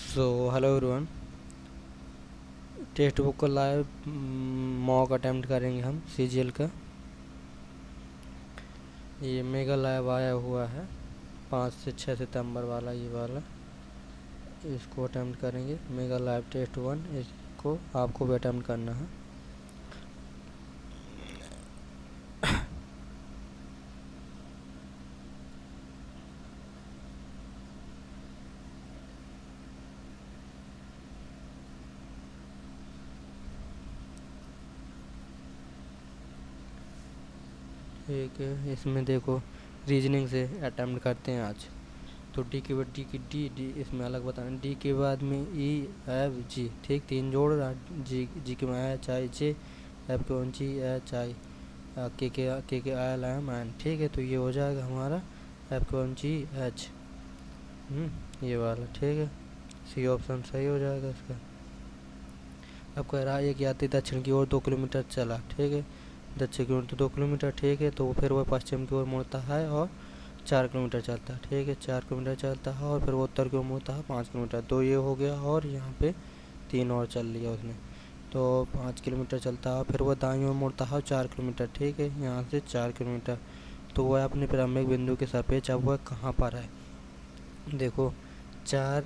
So hello everyone. Text book का live mock attempt करेंगे हम सीजीएल का। ये मेगा लाइव आया हुआ है 5 से 6 सितंबर वाला, ये वाला इसको अटेम्प्ट करेंगे। मेगा लाइव टेस्ट 1 इसको आपको भी अटेम्प्ट करना है। ठीक है, इसमें देखो रीजनिंग से अटेम्प्ट करते हैं आज। तो डी के बाद डी इसमें अलग बताना। डी के बाद में ई एफ जी, ठीक, 3 जोड़। जी के में एच आई जे, एफ के वन जी एच आई, के आई एम एन, ठीक है। तो ये हो जाएगा हमारा एफ के वन जी एच, ये वाला, ठीक है। सी ऑप्शन सही हो जाएगा इसका। अब कह रहा है एक यात्री दक्षिण की ओर 2 किलोमीटर चला, ठीक है। दक्षिण की ओर तो 2 किलोमीटर, ठीक है। तो फिर वह पश्चिम की ओर मुड़ता है और 4 किलोमीटर चलता है, ठीक है। 4 किलोमीटर चलता है और फिर वो उत्तर की ओर मुड़ता है 5 किलोमीटर। तो ये हो गया, और यहाँ पे 3 और चल लिया उसने, तो 5 किलोमीटर चलता है। फिर वह दाईं ओर मुड़ता है 4 किलोमीटर, ठीक है। यहाँ से 4 किलोमीटर। तो वह अपने प्रारंभिक बिंदु के सापेक्ष अब वह कहाँ पर है। देखो 4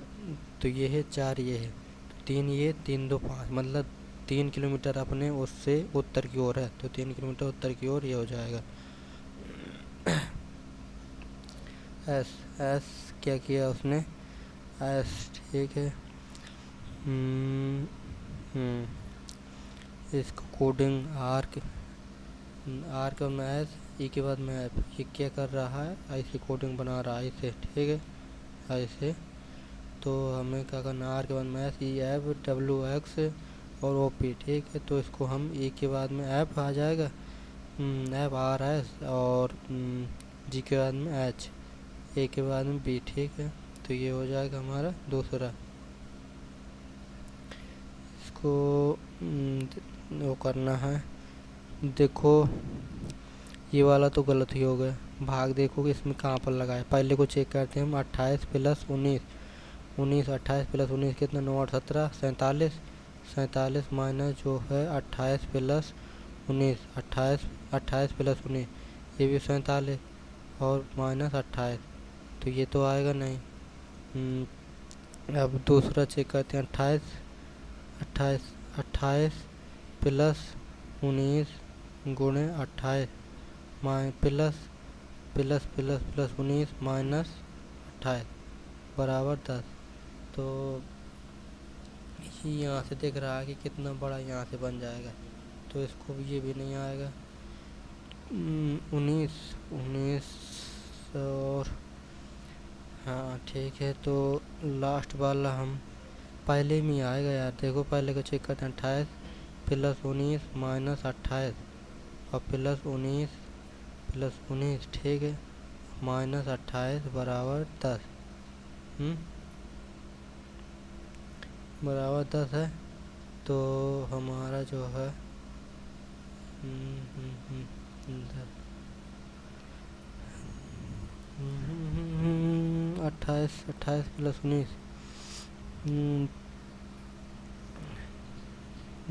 तो ये है, 4 ये है, तो 3 ये, 3 2 5, मतलब 3 किलोमीटर अपने उससे उत्तर की ओर है। तो 3 किलोमीटर उत्तर की ओर ये हो जाएगा। एस एस क्या किया उसने, एस, ठीक है। हम्म, इसको कोडिंग आर्क में एस, ई के बाद में एफ, ये क्या कर रहा है, ऐसे कोडिंग बना रहा है इसे, ठीक है, ऐसे। तो हमें क्या करना, आर के बाद में S, E F W x और ओ पी, ठीक है। तो इसको हम ई के बाद में एफ आ जाएगा, एफ आर एस, और जी के बाद में एच, ए के बाद में बी, ठीक है। तो ये हो जाएगा हमारा दूसरा। इसको वो करना है। देखो ये वाला तो गलत ही हो गया। भाग देखो कि इसमें कहाँ पर लगा है, पहले को चेक करते हैं हम। 28 प्लस 19, 28 प्लस 19 कितना, 9 और 17 47, 47 माइनस जो है 28 प्लस 19, 28 प्लस 19, ये भी 47, और माइनस 28, तो ये तो आएगा नहीं। अब दूसरा चेक करते हैं। 28 28 28 प्लस 19 गुणे 28 plus plus plus plus 19 minus 28 बराबर 10। तो यहाँ से दिख रहा है कि कितना बड़ा यहाँ से बन जाएगा। तो इसको भी, ये भी नहीं आएगा। 19 19 और हाँ, ठीक है। तो लास्ट वाला हम पहले में ही आएगा यार। देखो पहले को चेक करते हैं। 28 प्लस 19 माइनस 28 और प्लस 19, ठीक है, माइनस 28 बराबर 10, बराबर 10 है। तो हमारा जो है 28 प्लस 19,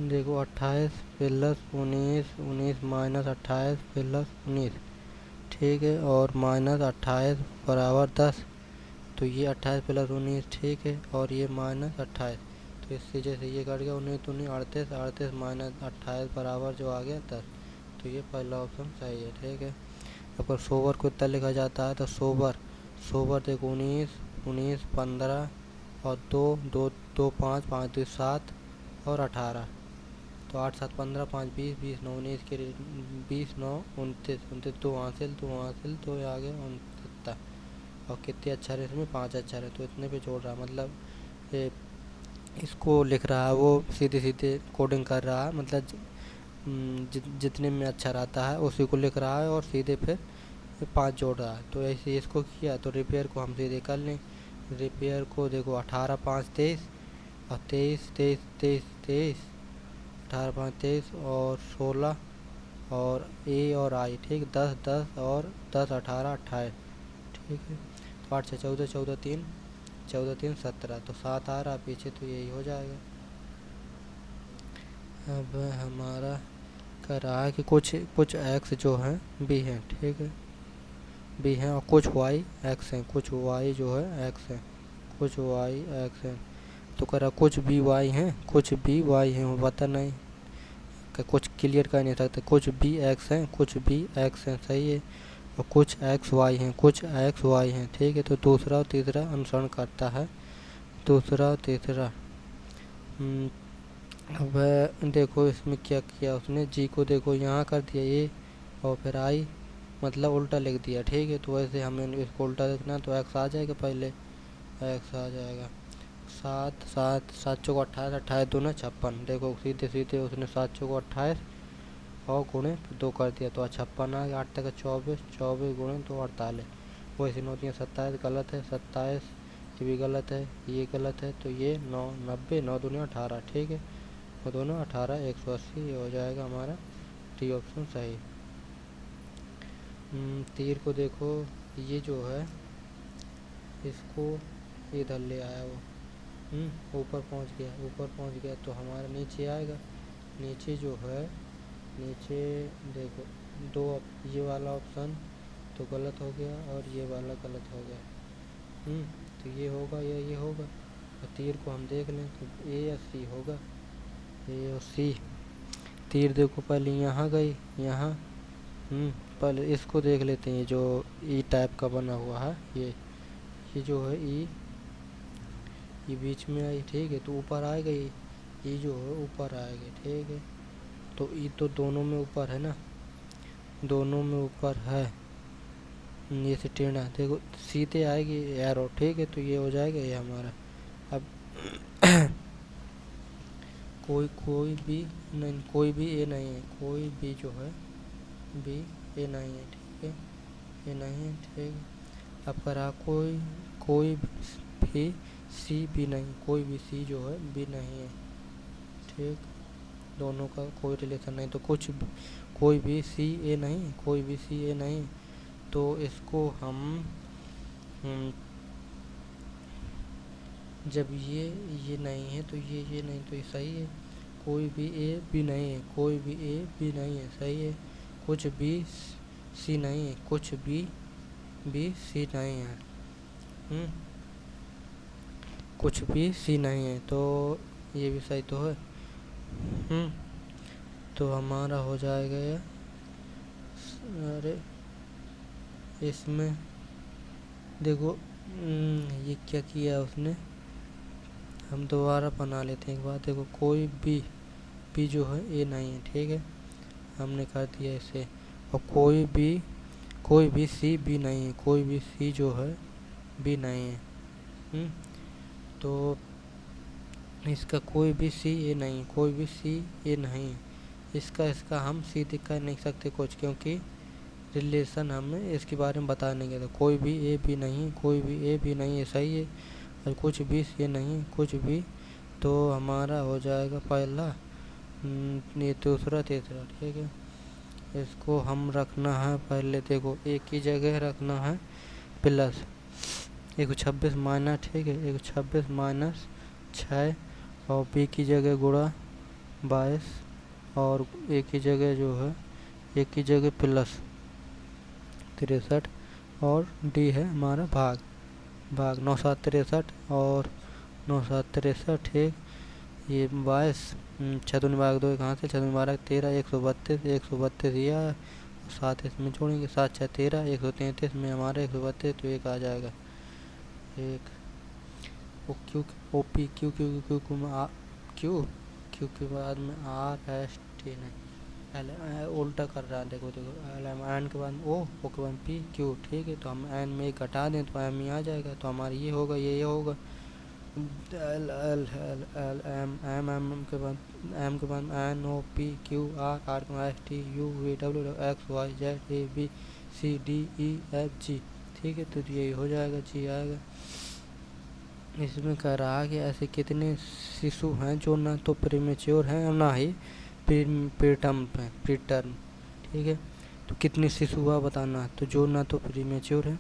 देखो 28 प्लस 19 माइनस 28 प्लस 19, ठीक है, और माइनस 28 बराबर 10। तो ये 28 प्लस 19, ठीक है, और ये माइनस 28। तो इससे जैसे ये कट गया, 19 तो 38, 38 माइनस 28 बराबर जो आ गया 10। तो ये पहला ऑप्शन सही है, ठीक है। अगर सोबर को इतना लिखा जाता है तो सोबर देखो 19 15 और 2 5 5 2 7 और 18। तो 8 7 15 5 20 20 9 19 के 20 9 29 2 हासिल तो ये आ गया 69। और कितने अक्षर है इसमें, 5 अक्षर है। तो इतने पे जोड़ रहा है, मतलब ये इसको लिख रहा है, वो सीधे सीधे कोडिंग कर रहा है, मतलब जितने में अक्षर आता है उसी को लिख रहा है और सीधे फिर 5 जोड़ रहा है। तो ऐसे इसको किया। तो रिपेयर को हम सीधे कर लें। रिपेयर को देखो 18 5 23 और 23 18 5 23 और 16 और ए और आई, ठीक, 10 10 और 10 18 28, ठीक है। तो 8 6 14 14 3 14 3 17, तो 7 आ रहा पीछे, तो यही हो जाएगा। अब हमारा कह रहा है कि कुछ कुछ एक्स जो है बी है, ठीक है, बी है, और कुछ वाई एक्स हैं, कुछ वाई जो है एक्स है, कुछ वाई एक्स है। तो कह रहा कुछ बी वाई हैं, कुछ बी वाई हैं, वो पता नहीं कि कुछ क्लियर कर नहीं सकते। कुछ बी एक्स हैं, कुछ बी एक्स हैं, सही है, और कुछ एक्स वाई हैं, कुछ एक्स वाई हैं, ठीक है। तो दूसरा और तीसरा अनुसरण करता है, दूसरा और तीसरा। अब देखो इसमें क्या किया उसने, जी को देखो यहाँ कर दिया ए, और फिर आई मतलब उल्टा लिख दिया, ठीक है। तो वैसे हमें इसको उल्टा लिखना, तो एक्स आ जाएगा, पहले एक्स आ जाएगा। 7 7 7 चौको 28, 28 दूना 56, देखो सीधे सीधे उसने 7 चौको 28 और गुणे 2 कर दिया, तो 56 आ गया। 8 तक 24, 24 गुणे 2 48, वैसे 9 3 27 गलत है, 27 ये भी गलत है, ये गलत है, तो ये 9 90, 9 दूनी 18, ठीक है, वो दोनों 18 180, ये हो जाएगा हमारा डी ऑप्शन सही। तीर को देखो, ये जो है इसको इधर ले आया वो, ऊपर पहुंच गया, ऊपर पहुंच गया, तो हमारा नीचे आएगा। नीचे जो है, नीचे देखो दो, ये वाला ऑप्शन तो गलत हो गया और ये वाला गलत हो गया। तो ये होगा या ये होगा, और तीर को हम देख लें तो ए या सी होगा, ए और सी। तीर देखो पहले यहाँ गई, यहाँ पहले इसको देख लेते हैं, जो ई टाइप का बना हुआ है, ये जो है ई, ये बीच में आई, ठीक है, तो ऊपर आ गई, ई जो है ऊपर आएगी, ठीक है। तो ई तो दोनों में ऊपर है ना, दोनों में ऊपर है, ये से टेढ़ा देखो सीधे आएगी एरो, ठीक है, तो ये हो जाएगा ये हमारा। अब कोई भी नहीं, कोई भी ए नहीं है, कोई भी जो है बी ए नहीं है, ठीक है, ए नहीं है, ठीक है। अब करा कोई भी सी भी नहीं, कोई भी सी जो है बी नहीं है, ठीक, दोनों का कोई रिलेशन नहीं। तो कोई भी सी ए नहीं, कोई भी सी ए नहीं, तो इसको हम जब ये नहीं है तो ये नहीं, तो ये सही है। कोई भी ए बी नहीं है, कोई भी ए बी नहीं है, सही है। कुछ भी सी नहीं है, कुछ भी सी नहीं है, कुछ भी सी नहीं है, तो ये भी सही तो है। तो हमारा हो जाएगा ये, अरे इसमें देखो ये क्या किया उसने, हम दोबारा बना लेते हैं एक बार। देखो कोई भी जो है ए नहीं है, ठीक है, हमने कर दिया इसे। और कोई भी सी बी नहीं है, कोई भी सी जो है बी नहीं है, तो इसका कोई भी सी ए नहीं, कोई भी सी ए नहीं है, इसका हम सीधे कर नहीं सकते कुछ, क्योंकि रिलेशन हमें इसके बारे में बता नहीं गया था। कोई भी ए भी नहीं, कोई भी ए भी नहीं है, सही है, और कुछ भी सी नहीं, कुछ भी, तो हमारा हो जाएगा पहला, ये दूसरा तीसरा, ठीक है। इसको हम रखना है पहले, देखो एक ही जगह रखना है प्लस 126 माइनस, ठीक है, 126 माइनस 6, और बी की जगह गुणा 22, और एक ही जगह जो है, एक ही जगह प्लस 63, और डी है हमारा भाग 9 7 63 और 9 7 63, ठीक, ये 22, 6 दूनी 2 कहाँ से, 6 दूनी 12 13, 132 ये आया, 7 इसमें जोड़ेंगे, 7 6 13, 133 में हमारा 132, तो एक आ जाएगा, एक O Q O P Q Q Q Q Q के बाद में आर एस टी नहीं, पहले उल्टा कर रहा है, देखो एन के बाद ओ के बाद पी क्यू, ठीक है। तो हम एन में एक घटा दें तो एम ही आ जाएगा, तो हमारा ये होगा, ये होगा L L L L M M M के बाद N O P Q R R के बाद S T U V W X Y Z A B C D E F G, ठीक है, तो यही हो जाएगा, जी आएगा। इसमें कह रहा है कि ऐसे कितने शिशु हैं जो ना तो प्रीमेच्योर हैं और ना ही प्रीटर्म हैं, प्रीटर्म, ठीक है। तो कितने शिशु हुआ बताना, तो जो ना तो प्रीमेच्योर है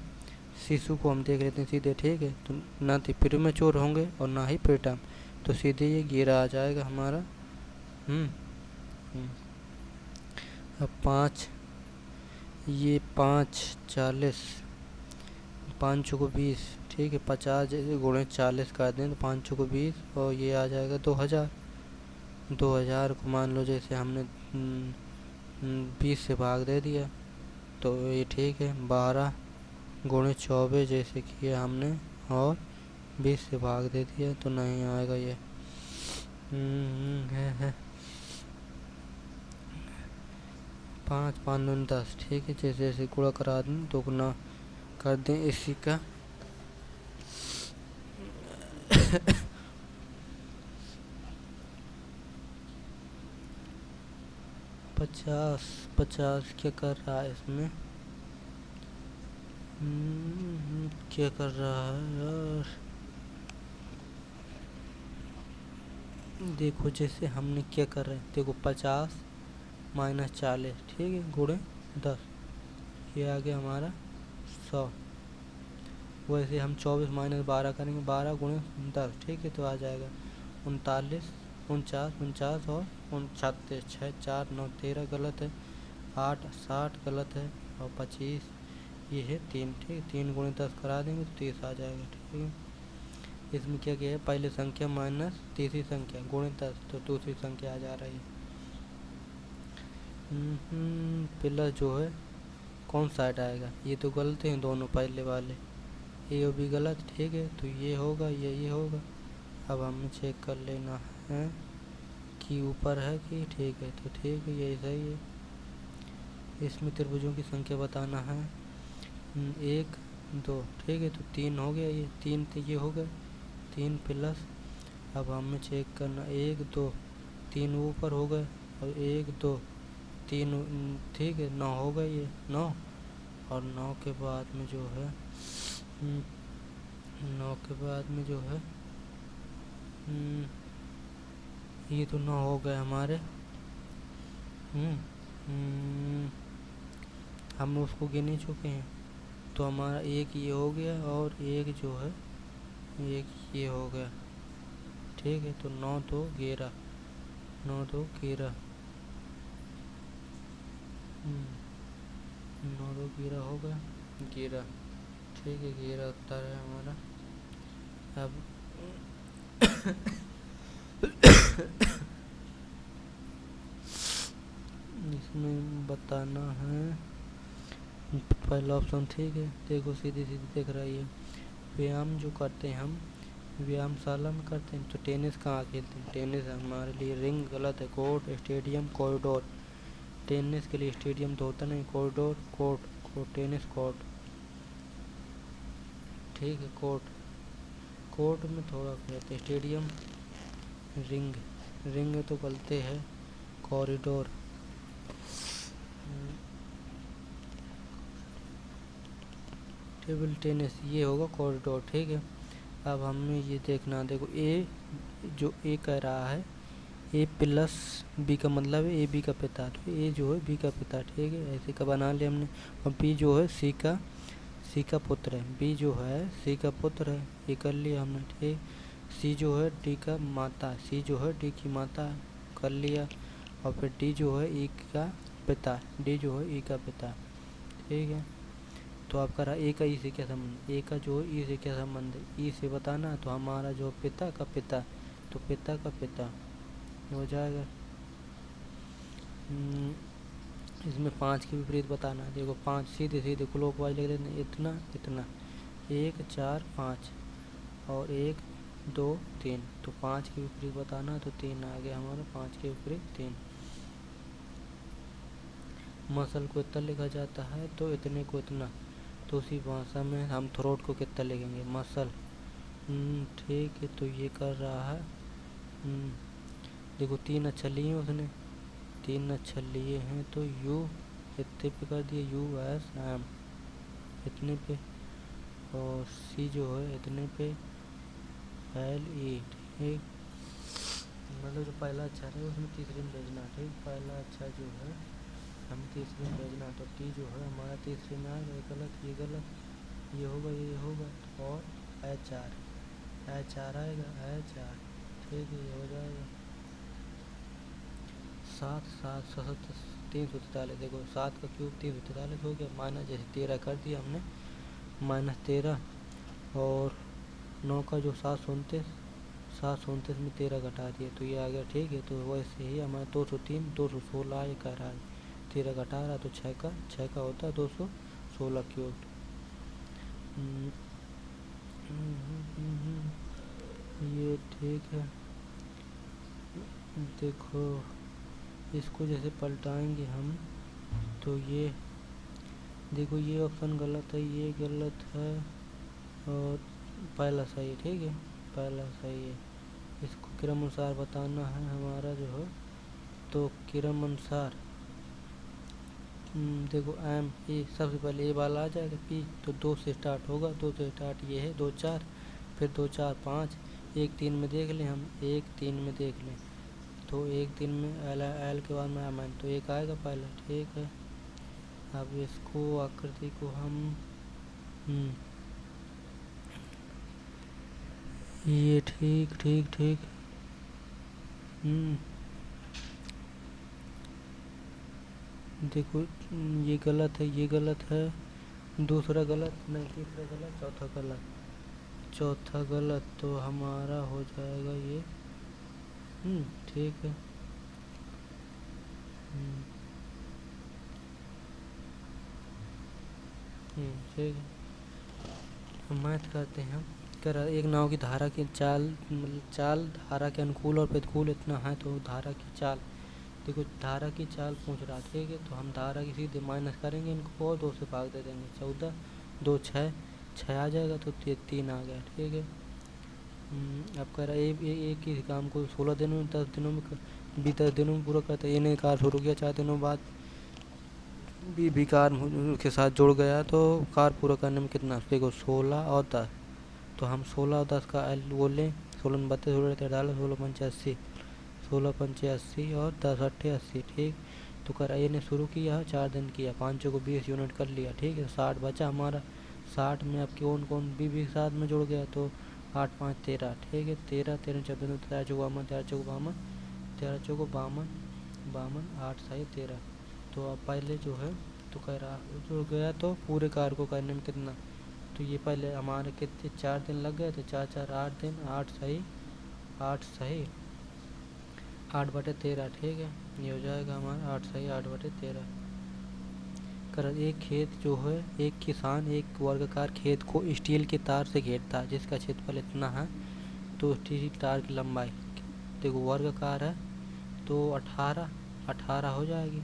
शिशु को हम देख लेते हैं सीधे, ठीक है। तो ना तो प्रीमेच्योर होंगे और ना ही प्रीटर्म, तो सीधे ये 11 आ जाएगा हमारा। अब 5, ये 5 40, 5 चौको 20, ठीक है। 50 जैसे गुणे 40 कर दें तो 5 चौको 20 और ये आ जाएगा 2000। 2000 को मान लो जैसे हमने 20 से भाग दे दिया तो ये ठीक है। 12 गुणे 24 जैसे किया हमने और 20 से भाग दे दिया तो नहीं आएगा ये। है 5 5 दूनी 10, ठीक है। जैसे जैसे गुणा करा दें तो गुना कर दें इसी का। 50 क्या कर रहा है इसमें, क्या कर रहा है यार। देखो जैसे हमने क्या कर रहे हैं, देखो 50 माइनस 40, ठीक है, गुणे 10, ये आ गया हमारा 100। वैसे हम 24 माइनस 12 करेंगे, 12 गुणे 10, ठीक है, तो आ जाएगा 39 49 और 39, 6 4 9 13 गलत है, 8 60 गलत है और 25 ये है 3, ठीक। 3 गुणे 10 करा देंगे तो 30 आ जाएगा, ठीक है। इसमें क्या है, पहले संख्या माइनस तीसरी संख्या गुणे 10 तो दूसरी संख्या आ जा रही है। प्लस जो है कौन साइड आएगा, ये तो गलत है दोनों पहले वाले, ये भी गलत, ठीक है। तो ये होगा ये होगा। अब हमें चेक कर लेना है कि ऊपर है कि, ठीक है, तो ठीक है यही सही है। इसमें त्रिभुजों की संख्या बताना है 1 2, ठीक है, तो 3 हो गया, ये 3 तो ये हो गए 3 प्लस। अब हमें चेक करना 1 2 3 ऊपर हो गए और 1 2 3, ठीक है, 9 हो गए, ये 9 और 9 के बाद में जो है 9 के बाद में जो है ये तो 9 हो गए हमारे। हम उसको गिन ही चुके हैं तो हमारा एक ये हो गया और एक जो है एक ये हो गया, ठीक है। तो 9 2 11, 9 2 11, 9 2 11 हो गया 11, ठीक है। 11 उत्तर है हमारा। अब इसमें बताना है पहला ऑप्शन, ठीक है। देखो सीधी सीधी दिख रही है। व्यायाम जो करते हैं हम व्यायामशाला में करते हैं, तो टेनिस कहाँ खेलते हैं, टेनिस हमारे लिए रिंग गलत है, कोर्ट स्टेडियम कॉरिडोर। टेनिस के लिए स्टेडियम तो होता नहीं, कॉरिडोर कोर्ट टेनिस कोर्ट, ठीक है। कोर्ट में थोड़ा कहते हैं, स्टेडियम रिंग तो गलते है, कॉरिडोर। टेबल टेनिस ये होगा कॉरिडोर, ठीक है। अब हमें ये देखना, देखो ए जो ए कह रहा है ए प्लस बी का मतलब है ए बी का पिता, तो ए जो है बी का पिता, ठीक है, ऐसे का बना लिया हमने। और बी जो है सी का पुत्र है, बी जो है सी का पुत्र है, ये कर लिया हमने, ठीक। सी जो है डी का माता, सी जो है डी की माता कर लिया। और फिर डी जो है ई का पिता, डी जो है ई का पिता, ठीक है। तो आपका रहा ए का ई से क्या संबंध, ए का जो ई से क्या संबंध है, ई से बताना। तो हमारा जो पिता का पिता, तो पिता का पिता हो जाएगा। इसमें 5 के विपरीत बताना है। देखो 5 सीधे सीधे क्लॉकवाइज लिख लेते हैं, इतना इतना 1 4 5 और 1 2 3, तो 5 के विपरीत बताना, तो 3 आ गया हमारा, 5 के विपरीत 3। मसल को इतना लिखा जाता है तो इतने को इतना, तो उसी भाषा में हम थ्रोट को कितना लिखेंगे, मसल, ठीक है। तो ये कर रहा है देखो 3 अक्षर लिए उसने, 3 अक्षर लिए हैं, तो यू इतने पे कर दिया, यू एस एम इतने पे, और सी जो है इतने पे, एल ई, ठीक। मतलब जो पहला अक्षर है उसमें तीसरे में भेजना, ठीक। पहला अक्षर जो है हम तीसरे में भेजना, तो टी जो है हमारा तीसरे में आएगा, ये गलत ये गलत, ये होगा ये होगा, और H4 आएगा H4, ठीक है ये हो जाएगा 7 7 7 343। देखो 7 का क्यूब 343 हो गया, माइनस जैसे 13 कर दिया हमने, -13, और 9 का जो 729 में 13 घटा दिया तो ये आ गया, ठीक है। तो वैसे ही हमारा 203 216 ये कह रहा है, 13 घटा रहा तो 6 का होता है 216 क्यूब। ये ठीक है। देखो इसको जैसे पलटाएंगे हम तो ये देखो ये ऑप्शन गलत है, ये गलत है, और पहला सही है, ठीक है पहला सही है। इसको क्रम अनुसार बताना है हमारा जो है, तो क्रम अनुसार देखो एम ए सबसे पहले ए वाला आ जाएगा पी, तो 2 से स्टार्ट होगा, 2 से स्टार्ट ये है 2 4, फिर 2 4 5, 1 3 में देख लें हम, 1 3 में देख लें तो 1 3 में एल के बाद में एम तो 1 आएगा पहला, ठीक है। अब इसको आकृति को हम ये ठीक ठीक ठीक देखो ये गलत है, ये गलत है, दूसरा गलत नहीं, तीसरा गलत, चौथा गलत तो हमारा हो जाएगा ये ठीक है। ठीक है, मैथ करते हैं हम। कर एक नाव की धारा की चाल धारा के अनुकूल और प्रतिकूल इतना है तो धारा की चाल, देखो धारा की चाल पूछ रहा, ठीक है। तो हम धारा की सीधे माइनस करेंगे इनको और 2 से भाग दे देंगे, 14 2 6 आ जाएगा तो 3 आ गया, ठीक है। अब कह रहा है एक ही काम को 16 दिनों में 10 दिनों में 10 दिनों में पूरा करता है, इन्हें कार शुरू किया 4 दिनों बाद भी कार के साथ जुड़ गया तो कार पूरा करने में कितना, देखो 16 और 10, तो हम 16 और 10 का एल वो लें, 16 32 16 43 16 पंचे 80, 16 पंचे 80 और 10 अट्ठे 80, ठीक। तो कराइए ने शुरू किया 4 दिन किया, 5 को 20 यूनिट कर लिया, ठीक है। 60 बचा हमारा, 60 में अब कौन कौन भी साथ में जुड़ गया तो 8 5 13, ठीक है। 13 13 14 13 चौको 52 13 चौको 52 13 चौको 52 52 8 सही 13, तो अब पहले जो है तो कह रहा जुड़ गया तो पूरे कार को करने में कितना, तो ये पहले हमारे कितने 4 दिन लग गए थे, 4 4 8 दिन, 8 सही 8/13, ठीक है। ये हो जाएगा हमारा 8 सही 8/13। कर एक खेत जो है, एक किसान एक वर्गाकार खेत को स्टील के तार से घेरता है जिसका क्षेत्रफल इतना है, तो स्टील तार की लंबाई, देखो वर्गाकार है तो 18 हो जाएगी,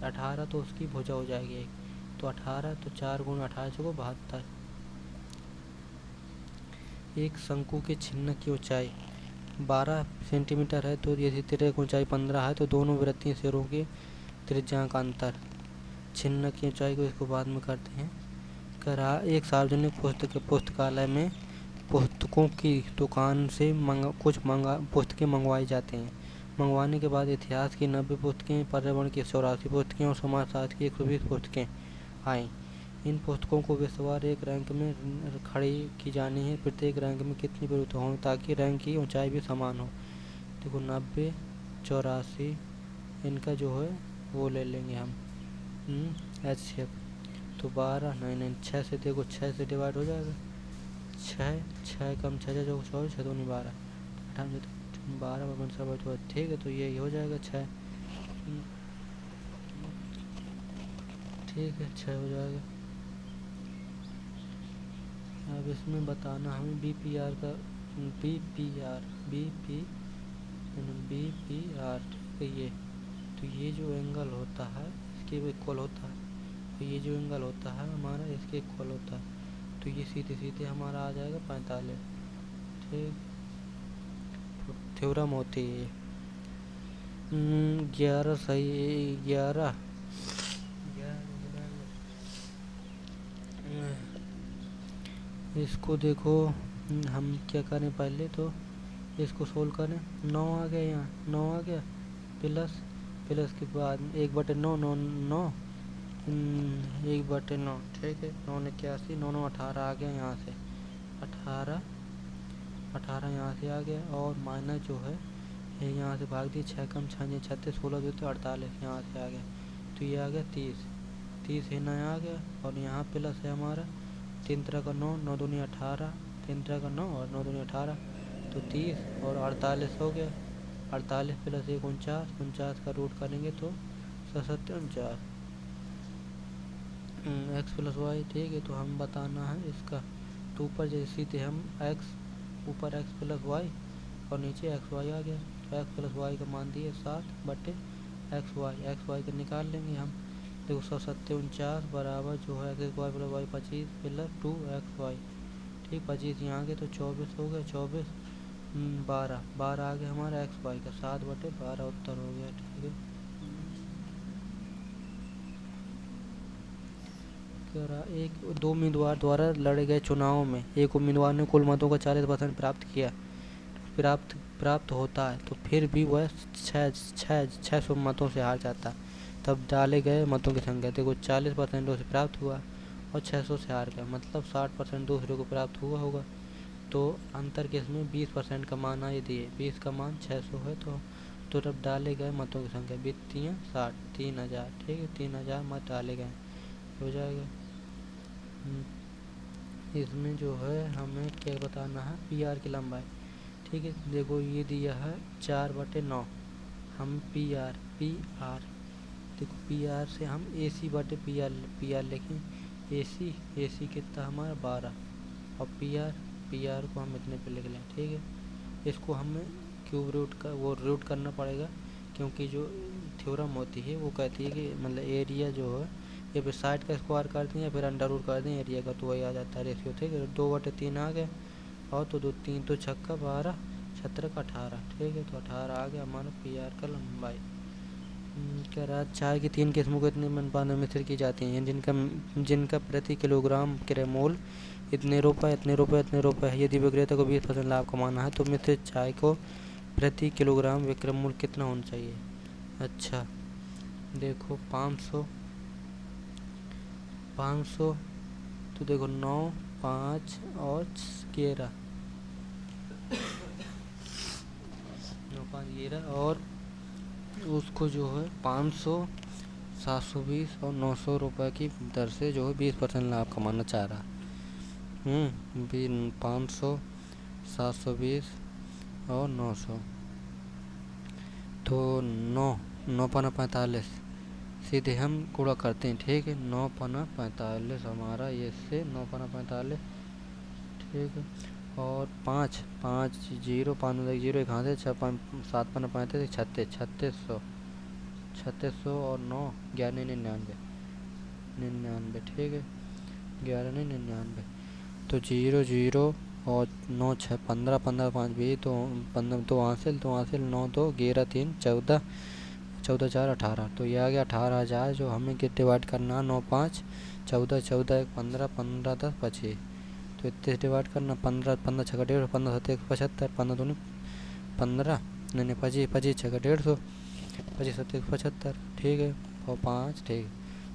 18 तो उसकी भुजा हो जाएगी एक, तो 18 तो 4 गुण 18 को 72। एक शंकु के छिन्न की ऊंचाई 12 सेंटीमीटर है, तो यदि तिर्यक की ऊंचाई 15 है तो दोनों वृत्तीय सिरों के त्रिज्या का अंतर, छिन्न की ऊंचाई को इसको बाद में करते हैं। करा एक सार्वजनिक पुस्तकालय में पुस्तकों की दुकान से पुस्तकें मंगवाई जाती हैं। मंगवाने के बाद इतिहास की 90 पुस्तकें, पर्यावरण की 84 पुस्तकें और समाजशास्त्र की 120 पुस्तकें आईं। इन पुस्तकों को विश्ववार एक रैंक में खड़ी की जानी है, प्रत्येक रैंक में कितनी पुस्तकें हों ताकि रैंक की ऊंचाई भी समान हो। देखो 90 84 इनका जो है वो ले लेंगे हम HCF, तो 12 नहीं 6 से, देखो 6 से डिवाइड हो जाएगा, 6 कम 6 जो 14 6 2 12 12 ठीक है। तो ये हो जाएगा 6, ठीक है 6 हो जाएगा। अब इसमें बताना हमें BPR का BPR ठीक है ये, तो ये जो एंगल होता है इसके इक्वल होता है, तो ये जो एंगल होता है हमारा इसके इक्वल होता है, तो ये सीधे सीधे हमारा आ जाएगा 45, ठीक। थ्योरम होती है 11 सही 11 इसको देखो हम क्या करें, पहले तो इसको सोल्व करें, 9 आ गया, यहाँ 9 आ गया, प्लस के बाद 1/9 9 1/9, ठीक है। 9 81, 9 9 18 आ गया यहाँ से, 18 18 यहाँ से आ गया, और माइनस जो है ये यहाँ से भाग दिए, 6 कम 6 36, 16 2 तो 48 यहाँ से आ गया, तो ये आ गया 30 30 है ना आ गया। और यहाँ प्लस है हमारा 3 तरह का 9, 9 दूनी 18, 3 तरह का 9 और 9 दूनी 18, तो 30 और 48 हो गया। 48 प्लस 1 49, 49 का रूट करेंगे तो 7 एक्स प्लस वाई, ठीक है। तो हम बताना है इसका, तो ऊपर जैसे सीधे हम एक्स, ऊपर एक्स प्लस वाई और नीचे एक्स वाई आ गया, तो एक्स प्लस वाई का मान दिए 7/एक्स वाई का निकाल लेंगे हम। देखो 7 बराबर जो है X Y plus Y 25 plus 2xy, ठीक। 25 यहाँ आ गया तो 24 हो गया, 24 12 आ गया हमारा एक्स वाई का, 7/12 उत्तर हो गया, ठीक है। एक दो उम्मीदवार द्वारा लड़े गए चुनाव में एक उम्मीदवार ने कुल मतों का 40% प्राप्त होता है, तो फिर भी वह 600 मतों से हार जाता है, तब डाले गए मतों की संख्या। देखो 40% उसे प्राप्त हुआ और 600 से हार गया, मतलब 60% दूसरे को प्राप्त हुआ होगा, तो अंतर के इसमें 20% का मान आए दिए, 20 का मान 600 है, तो तब डाले गए मतों की संख्या 60 3000, ठीक है। 3000 मत डाले गए, हो जाएगा। इसमें जो है हमें क्या बताना है, PR की लंबाई, ठीक है। देखो ये दिया है 4/9, हम PR देखो PR से हम AC/PR लिखें, AC कितना हमारा 12, और PR को हम इतने पे लिख लें, ठीक है। इसको हमें क्यूब रूट करना पड़ेगा, क्योंकि जो थ्योरम होती है वो कहती है कि मतलब एरिया जो है या फिर साइड का स्क्वायर कर दें या फिर अंडर रूट कर दें एरिया का, तो वही आ जाता है रेशियो, ठीक है। 2/3 आ गया, और तो 2 3 तो 6 12 17 का 18, ठीक है। तो 18 आ गया हमारा PR का लंबाई। कह रहा चाय की 3 किस्मों को इतने अनुपात में मिश्रित की जाती हैं जिनका प्रति किलोग्राम क्रय मूल्य इतने रुपए है। यदि विक्रेता को 20% लाभ कमाना है तो मिश्रित चाय को प्रति किलोग्राम विक्रय मूल्य कितना होना चाहिए। अच्छा देखो 500, तो देखो 9 5 और 11, 9 5 11, और उसको जो है 500 720 और 900 रुपये की दर से जो है 20% लाभ कमाना चाह रहा है। 500 720 और 900, तो 9 5 45, सीधे हम गुणा करते हैं, ठीक है। 9 5 45 हमारा ये से 9 5 45, ठीक है। और 5 5 0 5 0 एक हाथ है, 6 5 7 5 35 3600 और 9 11 99, ठीक है। 11 99, तो 0 0 और 9 6 15 15 5 20, तो 15 2 हासिल 9 2 11 3 14 14 4 18, तो ये आ गया 18,000, जो हमें कितने डिवाइड करना है 9 5 14 14 1 15 15 10 25, तो इतने डिवाइड करना 15 15 6 150, 15 7 175, 15 दूनी 15 नहीं 25 25 6 150, 25 7 175, ठीक है। और 5, ठीक है।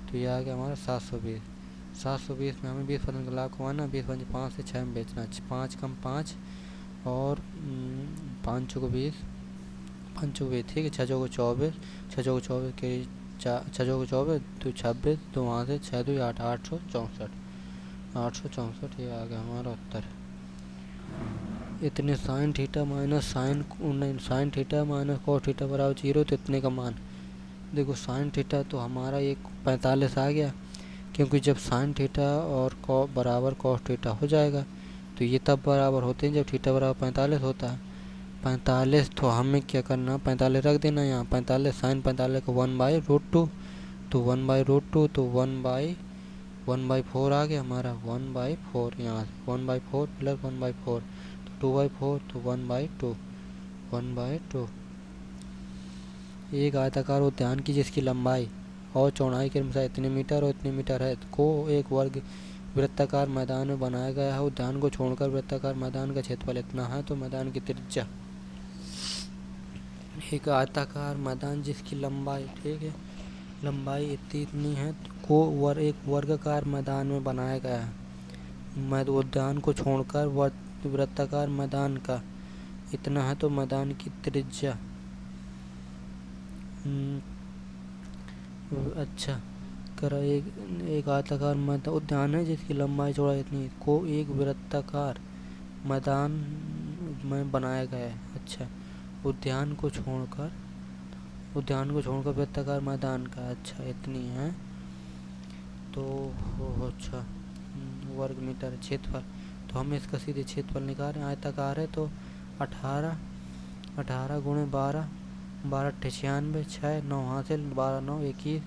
तो ये आ गया हमारा 720 में हमें 20% का लाभ कमाना, 20 5 से 6 में बेचना, 5 कम 5 और 5 को 20 5 को 20, ठीक है। 6 को 24 6 को 24 के 6 को 24 तो 26, तो वहाँ से 6 2 8 864, ये आ गया हमारा उत्तर। इतने sine theta minus cos theta बराबर 0, तो इतने का मान देखो साइन थीटा तो हमारा एक 45 आ गया, क्योंकि जब साइन थीटा और बराबर कॉस थीटा हो जाएगा तो ये तब बराबर होते हैं जब थीटा बराबर 45 होता है। 45, तो हमें क्या करना, 45 रख देना यहाँ, 45 साइन 45 को 1/√2, तो 1/√2, तो 1/4 आ गया हमारा, 1/4 यहाँ से 1/4 प्लस 1/4, तो 2/4, तो 1/2। एक आयताकार उद्यान की जिसकी लंबाई और चौड़ाई के अनुसार इतने मीटर और इतने मीटर है को एक वर्ग वृत्ताकार मैदान में बनाया गया है। उद्यान को छोड़कर वृत्ताकार मैदान का क्षेत्रफल इतना है, तो मैदान की त्रिज्या, एक आयताकार मैदान जिसकी लंबाई, ठीक है, लंबाई इतनी है, तो को एक वर्गाकार मैदान में बनाया गया है। उद्यान को छोड़कर वृत्ताकार मैदान का इतना है, तो मैदान की त्रिज्या अच्छा कर एक आयताकार मैदान उद्यान है जिसकी लंबाई चौड़ाई इतनी को एक वृत्ताकार मैदान में बनाया गया है। अच्छा, उद्यान को छोड़कर वृत्ताकार मैदान का अच्छा इतनी है, तो अच्छा वर्ग मीटर क्षेत्रफल। तो हम इसका सीधे क्षेत्रफल निकाल रहे हैं। आयताकार है तो 18 गुणे 12 96 6 9 हासिल 12 9 21,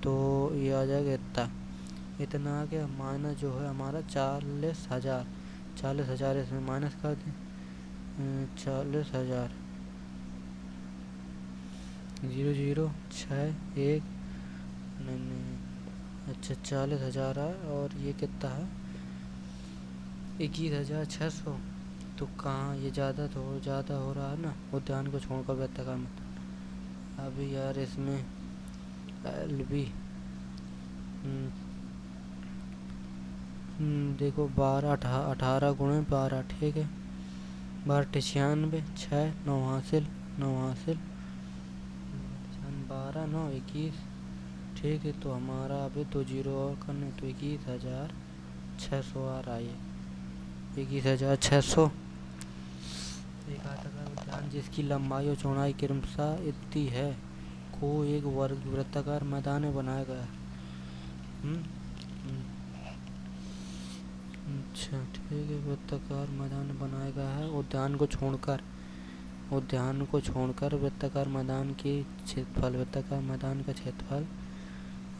तो ये आ जाएगा इतना आ गया। माइनस जो है हमारा 40,000 इसमें माइनस कर दें। 40,000 0 0 6 1 नहीं अच्छा 40,000 है, और ये कितना है 21,600। तो कहाँ ये ज़्यादा हो रहा है ना, उद्यान को छोड़कर वृत्ताकार मैदान। अभी यार इसमें LB देखो 18 गुणे 12 ठीक है, 12 96 6 9 हासिल 12 9 21 ठीक है। तो हमारा अभी 2 जीरो और करने, तो 21,600 आ रहा है। 21,600 एक आयताकार उद्यान जिसकी लंबाई और चौड़ाई क्रमशः इतनी है को एक वर्ग वृत्ताकार मैदान में बनाया गया। अच्छा ठीक है, वृत्ताकार मैदान बनाया गया है। उद्यान को छोड़कर वृत्ताकार मैदान की वृत्ताकार मैदान का क्षेत्रफल।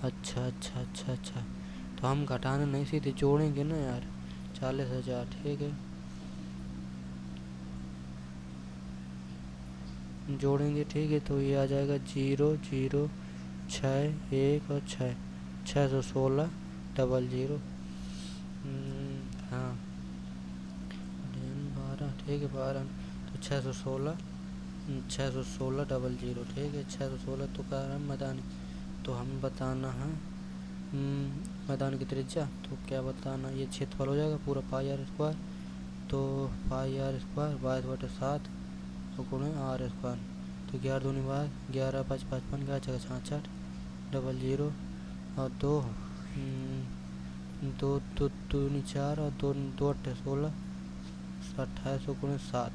अच्छा, तो हम घटाना नहीं सीधे जोड़ेंगे ना यार। 40,000 ठीक है, जोड़ेंगे ठीक है। तो ये आ जाएगा 0 0 6 1 और 616 00 हाँ 12 ठीक है 12, तो 616 00 ठीक है। 616 तो कह रहा है मैदान, तो हमें बताना है मैदान की त्रिज्या। तो क्या बताना, ये क्षेत्रफल हो जाएगा पूरा πr², तो πr² 22/7 गुणे r², तो 11 दूनी 11 5 55 11 6 66 00 और 2 2 2 दूनी 4 और 2 2 8 16 28 गुणे 7,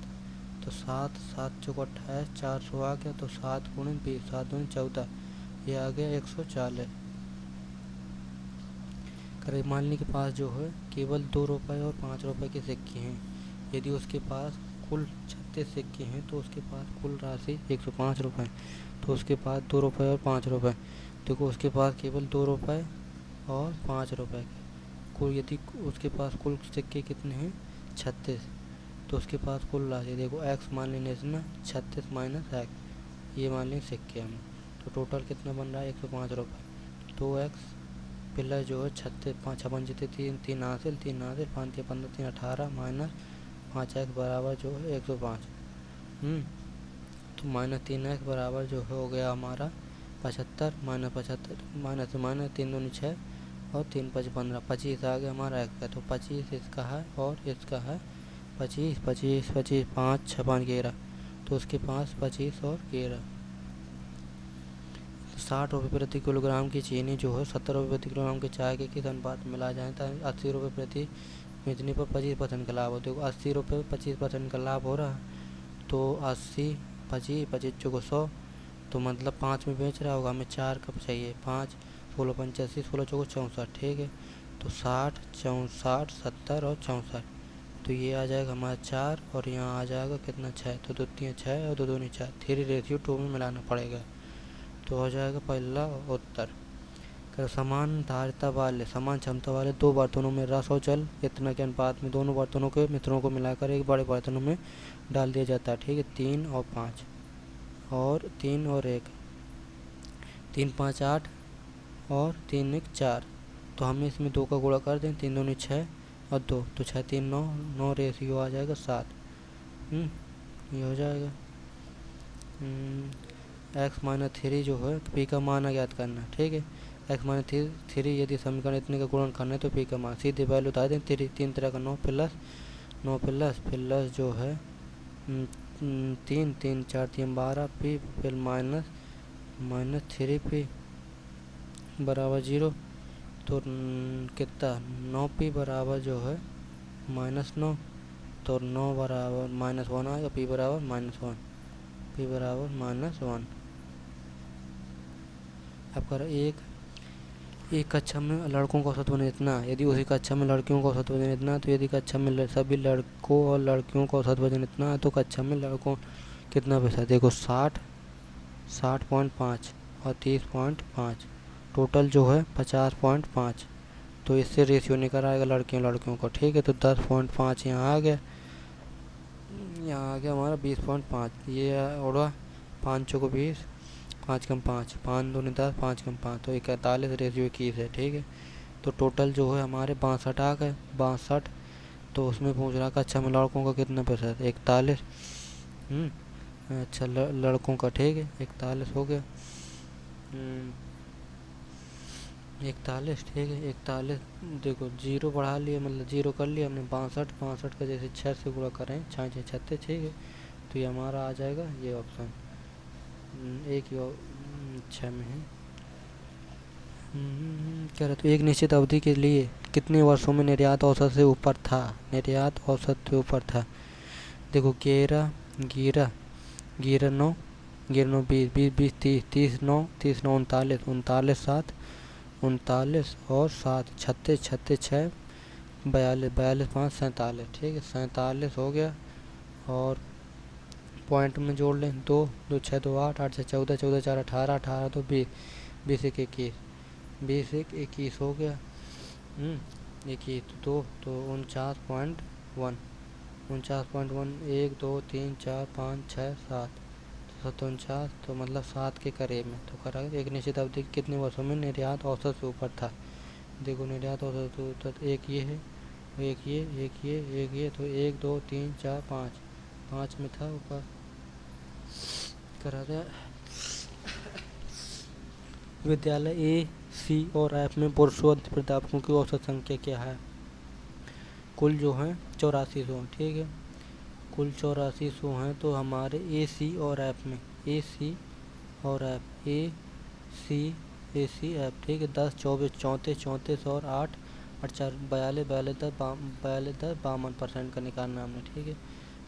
तो 7 7 चौक 28 400 आ गया, तो 7 गुणे 20 7 दूनी 14, ये आ गया 140। करीब मालिनी के पास जो है केवल 2 रुपये और 5 रुपये के सिक्के हैं। यदि उसके पास कुल 36 सिक्के हैं तो उसके पास कुल राशि 105 रुपये। तो उसके पास 2 रुपये और 5 रुपये, देखो उसके पास केवल 2 रुपये और 5 रुपये कुल। यदि उसके पास कुल सिक्के कितने हैं 36, तो उसके पास कुल राशि देखो x मान लेंगे इसमें 36 माइनस x, ये मान लेंगे सिक्के हम, तो टोटल कितना बन रहा है 105 रुपये। तो x प्लस जो है 36 5 56 जीते 3 हासिल 5 3 15 3 18 माइनस 5x बराबर जो है 105। तो माइनस 3x बराबर जो हो गया हमारा 75 माइनस 75 माइनस 3 दूनी 6 और 3 5 15 25 आ गया हमारा x का। तो 25 इसका है और इसका है 25 25 25 5 6 5 11, तो उसके पास 25 और 11। 60 रुपये प्रति किलोग्राम की चीनी जो है 70 रुपये प्रति किलोग्राम के चाय के किस अनुपात में मिला जाए था 80 रुपये प्रति बेचने पर 25% का लाभ होता है। 80 रुपये 25% का लाभ हो रहा है, तो 80 25 25 चौको 100, तो मतलब 5 में बेच रहा होगा, हमें 4 कप चाहिए 5 16 85 16 चौको 64 ठीक है। तो 60 64 70 और 64, तो ये आ जाएगा हमारा 4 और यहाँ आ जाएगा कितना 6, तो 2 3 6 और 2 दूनी 4, 3:2 में मिलाना पड़ेगा। तो हो जाएगा पहला उत्तर। समान धारिता वाले समान क्षमता वाले 2 बर्तनों में रस और जल इतना के अनुपात में दोनों बर्तनों के मिश्रणों को मिलाकर एक बड़े बर्तनों में डाल दिया जाता है ठीक है। 3 और 5 और 3 और 1 3 5 8 और 3 1 4, तो हमें इसमें 2 का गुणा कर दें 3 दूनी 6 और 2, तो 6 3 9 9 रेशियो आ जाएगा 7। ये हो जाएगा x -3 जो है p का मान ज्ञात करना ठीक है। एक्स माइनस थ्री यदि समीकरण इतने का गुणन करना है तो पी का मान सीधे वैल्यू बता दें। तीन तरह का 9 प्लस जो है 3 4 3 12 पी फिर माइनस 3 पी बराबर 0। तो कितना 9 पी बराबर जो है -9। तो 9 बराबर -1 आएगा। पी बराबर -1 पी बराबर -1। अब कर एक कक्षा में लड़कों का औसत वजन इतना, यदि उसी कक्षा में लड़कियों का औसत वजन इतना, तो यदि कक्षा में सभी लड़कों और लड़कियों का औसत वजन इतना है तो कक्षा में लड़कों कितना पैसा। देखो 60.5 और 30.5 टोटल जो है 50.5। तो इससे रेशियो निकल आएगा लड़कियों का। ठीक है, तो 10.5 यहाँ आ गया हमारा 20.5। ये और 5 को 20 5 कम 5 5 दूनी 10 5 कम 5 तो 41 रेशियो 21 है। ठीक है, तो टोटल जो है हमारे 62 आ गए 62। तो उसमें पूछ रहा कक्षा में लड़कों का कितना प्रतिशत 41। अच्छा लड़कों का ठीक है 41 हो गया 41। ठीक है 41। देखो 0 बढ़ा लिया मतलब 0 कर लिया हमने 62 का जैसे 6 से गुणा करें 6 6 36। ठीक है, तो ये हमारा आ जाएगा ये ऑप्शन एक ही 6 में है। कह रहा तो एक निश्चित अवधि के लिए कितने वर्षों में निर्यात औसत से ऊपर था। निर्यात औसत से ऊपर था। देखो 11 9 20 20 30 9 39 7 39 और 7 36 6 42 5 47। ठीक है 47 हो गया। और पॉइंट में जोड़ लें 2 2 6 2 8 8 6 14 14 4 18 18 तो 20 20 1 21 हो गया 21 2 तो 49.1 1 2 3 4 5 6 7 49 तो मतलब 7 के करीब में। तो करा एक निश्चित अवधि कितने वर्षों में निर्यात औसत से ऊपर था। देखो निर्यात औसत से ऊपर एक ये है एक ये तो 1 2 3 4 5 में था ऊपर। करा था विद्यालय ए सी और एफ में पुरुषों प्राध्यापकों की औसत संख्या क्या है। कुल जो है 8400। ठीक है, कुल 8400 हैं। तो हमारे ए सी और एफ में ए सी एफ ठीक है 10 24 34 34 और 8 और 4 42 10 52% का निकालना हमने। ठीक है,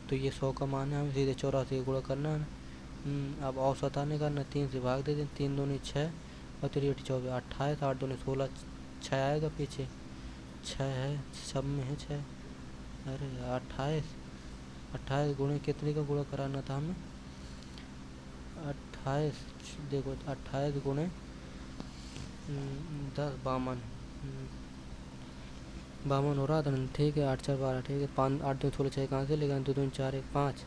तो ये 100 का मान है हमें सीधे 84 गुणा करना है। अब औसत आने का ना 3 से भाग दे दें 3 दूनी 6 और 3 8 24 28 8 दूनी 16 6 आएगा पीछे 6 है सब में है 6। अरे 28 गुणे कितने का गुणा कराना था हमें 28। देखो 28 गुणे 10 52 हो रहा था। ठीक है 8 4 12। ठीक है 5 8 2 16 6 कहाँ से लेगा 2 2 4 1 5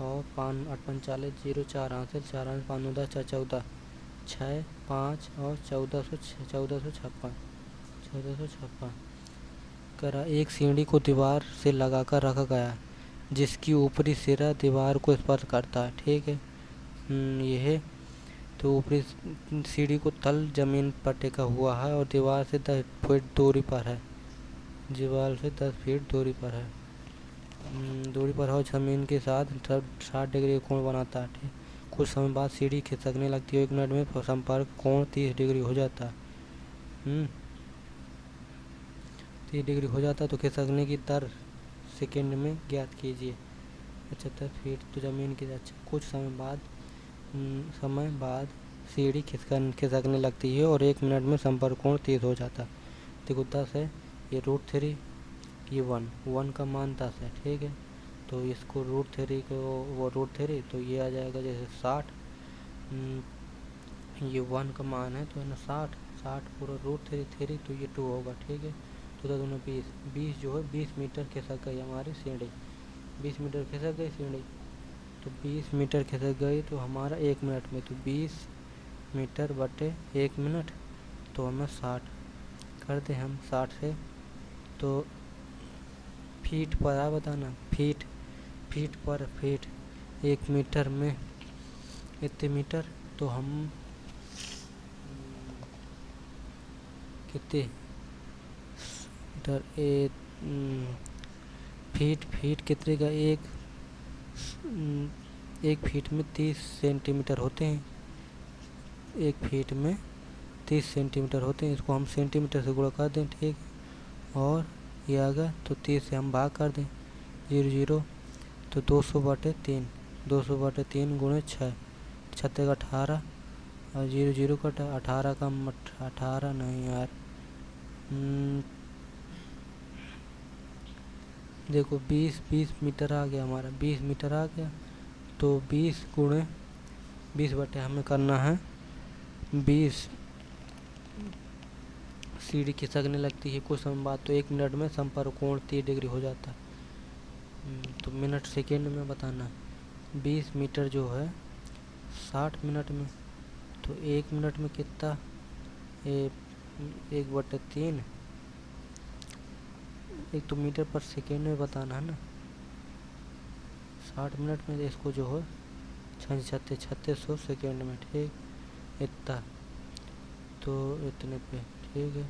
और 5 8 5 40 0 4 हासिल 4 5 9 10 4 14 6 5 और 1456 करा। एक सीढ़ी को दीवार से लगाकर रखा गया जिसकी ऊपरी सिरा दीवार को स्पर्श करता है। ठीक है यह तो ऊपरी सीढ़ी को तल जमीन पर टिका हुआ है और दीवार से 10 फीट दूरी पर है। दीवार से 10 फीट दूरी पर है और जमीन के साथ 60 डिग्री कोण बनाता है। ठीक कुछ समय बाद सीढ़ी खिसकने लगती है। 1 मिनट में संपर्क कोण 30 डिग्री हो जाता है 30 डिग्री हो जाता है। तो खिसकने की दर सेकेंड में ज्ञात कीजिए। 75 फीट तो ज़मीन की। अच्छा कुछ समय बाद सीढ़ी खिसकने लगती है और 1 मिनट में संपर्क कोण 30 हो जाता है। देखो 10 है ये √3 ये 1 का मान 10 है। ठीक है, तो इसको √3 को वो √3 तो ये आ जाएगा जैसे 60 ये 1 का मान है तो है ना 60 पूरा √3 तो ये 2 होगा। ठीक है, तो 20 जो है 20 मीटर खिसक गई हमारी सीढ़ी 20 मीटर खिसक गई सीढ़ी। तो 20 मीटर खिसक गई तो हमारा 1 मिनट में तो 20 मीटर बटे 1 मिनट तो हमें 60 करते हम 60 से। तो फीट पर आ बताना फीट पर फीट 1 मीटर में इतने मीटर। तो हम कितने मीटर फीट कितने का एक फीट में 30 सेंटीमीटर होते हैं। एक फीट में 30 सेंटीमीटर होते हैं। इसको हम सेंटीमीटर से गुणा कर दें, ठीक। और ये आ गया तो 30 से हम भाग कर दें, 0 तो 200/3 200/3 गुणे 6 6 18 और 0 कटा 18 का 18 नहीं यार, देखो 20 मीटर आ गया हमारा, 20 मीटर आ गया। तो 20 गुणे 20 बटे हमें करना है 20। सीढ़ी खिसकने लगती है कुछ समय बाद, तो 1 मिनट में संपर्क कोण 30 डिग्री हो जाता है। तो मिनट सेकेंड में बताना है। 20 मीटर जो है 60 मिनट में, तो 1 मिनट में कितना, 1/3, एक तो मीटर पर सेकेंड में बताना है ना। 60 मिनट में इसको जो है 3600 सेकेंड में, ठीक। इतना तो इतने पे, ठीक है।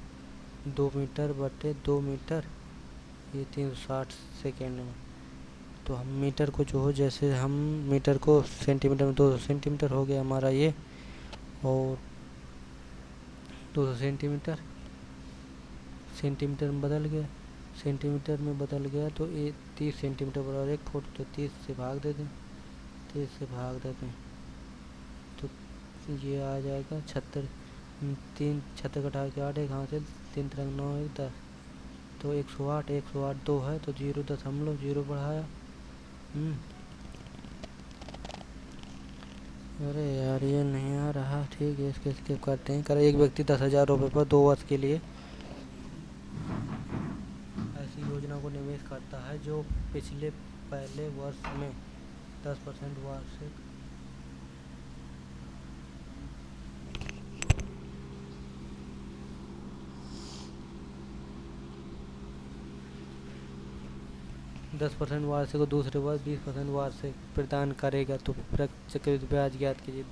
2 मीटर बटे 2 मीटर, ये 360 सेकेंड में। तो हम मीटर को जो हो, जैसे हम मीटर को सेंटीमीटर में 200 सेंटीमीटर हो गया हमारा ये, और 200 सेंटीमीटर में बदल गया, सेंटीमीटर में बदल गया। तो ये 30 सेंटीमीटर बराबर 1 फुट, तो 30 से भाग देते हैं, 30 से भाग देते हैं तो ये आ जाएगा 76। 3 76 घटा के 8 एक हासिल, 3 3 9 1 10, तो 108 108 2 है, तो 0.0 बढ़ाया। अरे यार ये नहीं आ रहा, ठीक है इसके स्किप करते हैं। एक व्यक्ति 10,000 रुपये पर 2 वर्ष के लिए ऐसी योजना को निवेश करता है जो पहले वर्ष में 10% वार्षिक 10% वार्षिक और दूसरे वर्ष 20% वार्षिक प्रदान करेगा। तो चक्रवृद्धि ब्याज ज्ञात कीजिए।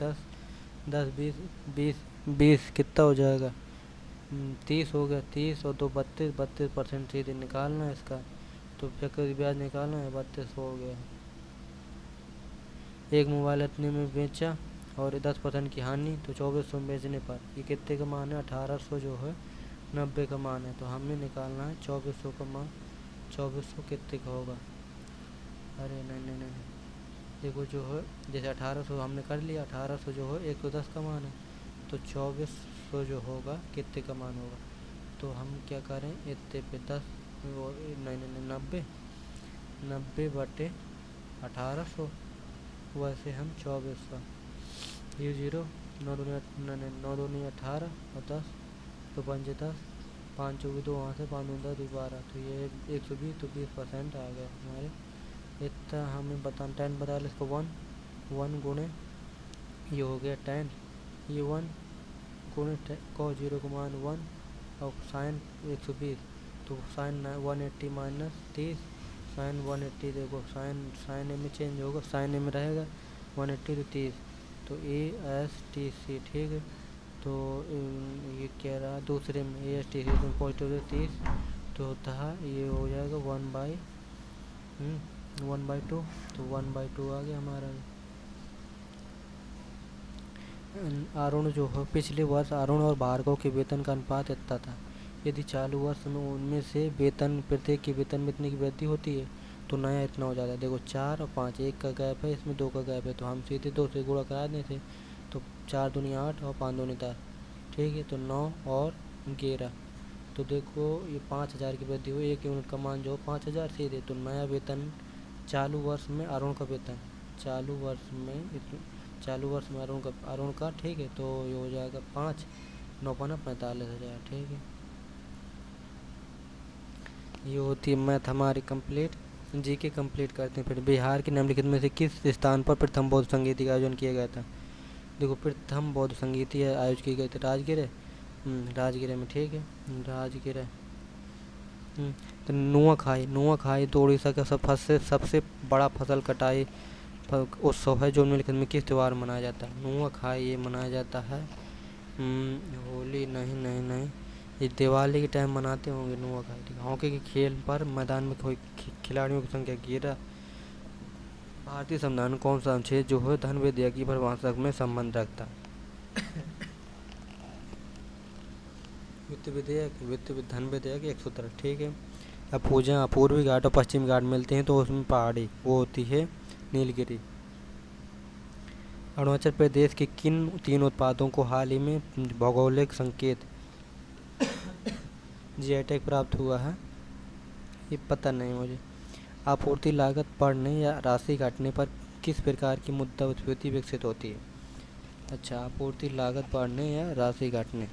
20 कितना हो जाएगा, 30 हो गया। 30 और 2 32% सीधे निकालना है इसका, तो चक्रवृद्धि ब्याज निकालना है, 32 हो गया। एक मोबाइल इतने में बेचा और 10% की हानि, तो 2400 बेचने पर ये कितने का मान है, 1800 जो है 90 का मान है। तो हमें निकालना है 2400 का मान, 2400 कितने का होगा। अरे नहीं, देखो जो है जैसे 1800 हमने कर लिया, 1800 जो है 110 का मान है, तो 2400 जो होगा कितने का मान होगा। तो हम क्या करें, इतने पे 10 नहीं 90/1800, वैसे हम 2400, 0 9 दूनी 18 और 10 तो 5 10, 5 चौकी 2, वहाँ से 5 दूनी 10 12, तो ये 120, तो 20% आ गया हमारे। इतना हमें बताना, 10 बता ले इसको 1 गुणे ये हो गया 10, ये 1 गुणे cos 0 का मान 1 और साइन 120, तो साइन 180 माइनस 30, साइन 180, देखो साइन में चेंज होगा, साइन में रहेगा 180 तो 30, तो ASTC, ठीक है। तो ये कह रहा दूसरे में ASTC तो पॉजिटिव 30, तो होता है ये हो जाएगा 1/2, तो 1/2 आ गया हमारा। अरुण जो है पिछले वर्ष अरुण और भार्गव के वेतन का अनुपात इतना था। यदि चालू वर्ष में उनमें से वेतन प्रत्येक के वेतन में इतने की वृद्धि होती है तो नया इतना हो जाता है। देखो 4 और 5, 1 का गैप है, इसमें 2 का गैप है, तो हम सीधे 2 से गुणा करा दें थे, तो 4 दूनी 8 और 5 दूनी 10, ठीक है। तो 9 और 11, तो देखो ये 5000 की वृद्धि हुई, 1 यूनिट का मान जो 5000 सीधे। तो नया वेतन चालू वर्ष में अरुण का वेतन चालू वर्ष में अरुण का, ठीक है। तो ये हो जाएगा 5 9 5 45,000, ठीक है। ये होती है मैथ हमारी कंप्लीट। जीके कंप्लीट करते हैं फिर। बिहार के निम्नलिखित में से किस स्थान पर प्रथम बौद्ध संगीत का आयोजन किया गया था। देखो प्रथम बौद्ध संगीत आयोजित की गई थी राजगिरे में, ठीक है, राजगिरे। तो नुआखाई तो उड़ीसा का सबसे बड़ा फसल कटाई उत्सव है जो निम्नलिखित में किस त्यौहार मनाया जाता है। नुआखाई ये मनाया जाता है होली, नहीं ये दिवाली के टाइम मनाते होंगे नुआ खाई। हॉकी के खेल पर मैदान में कोई खिलाड़ियों की संख्या 11। भारतीय संविधान कौन सा अनुच्छेद जो है धन विधेयक की परिभाषा में संबंध रखता है? वित्त धन विधेयक 117। ठीक है। अब पूजा पूर्वी घाट और पश्चिमी घाट मिलते हैं तो उसमें पहाड़ी वो होती है नीलगिरी। अरुणाचल प्रदेश के किन 3 उत्पादों को हाल ही में भौगोलिक संकेत जीआई टैग प्राप्त हुआ है? ये पता नहीं मुझे। आपूर्ति लागत बढ़ने या राशि घटने पर किस प्रकार की मुद्रास्फीति विकसित होती है? अच्छा, आपूर्ति लागत बढ़ने या राशि घटने।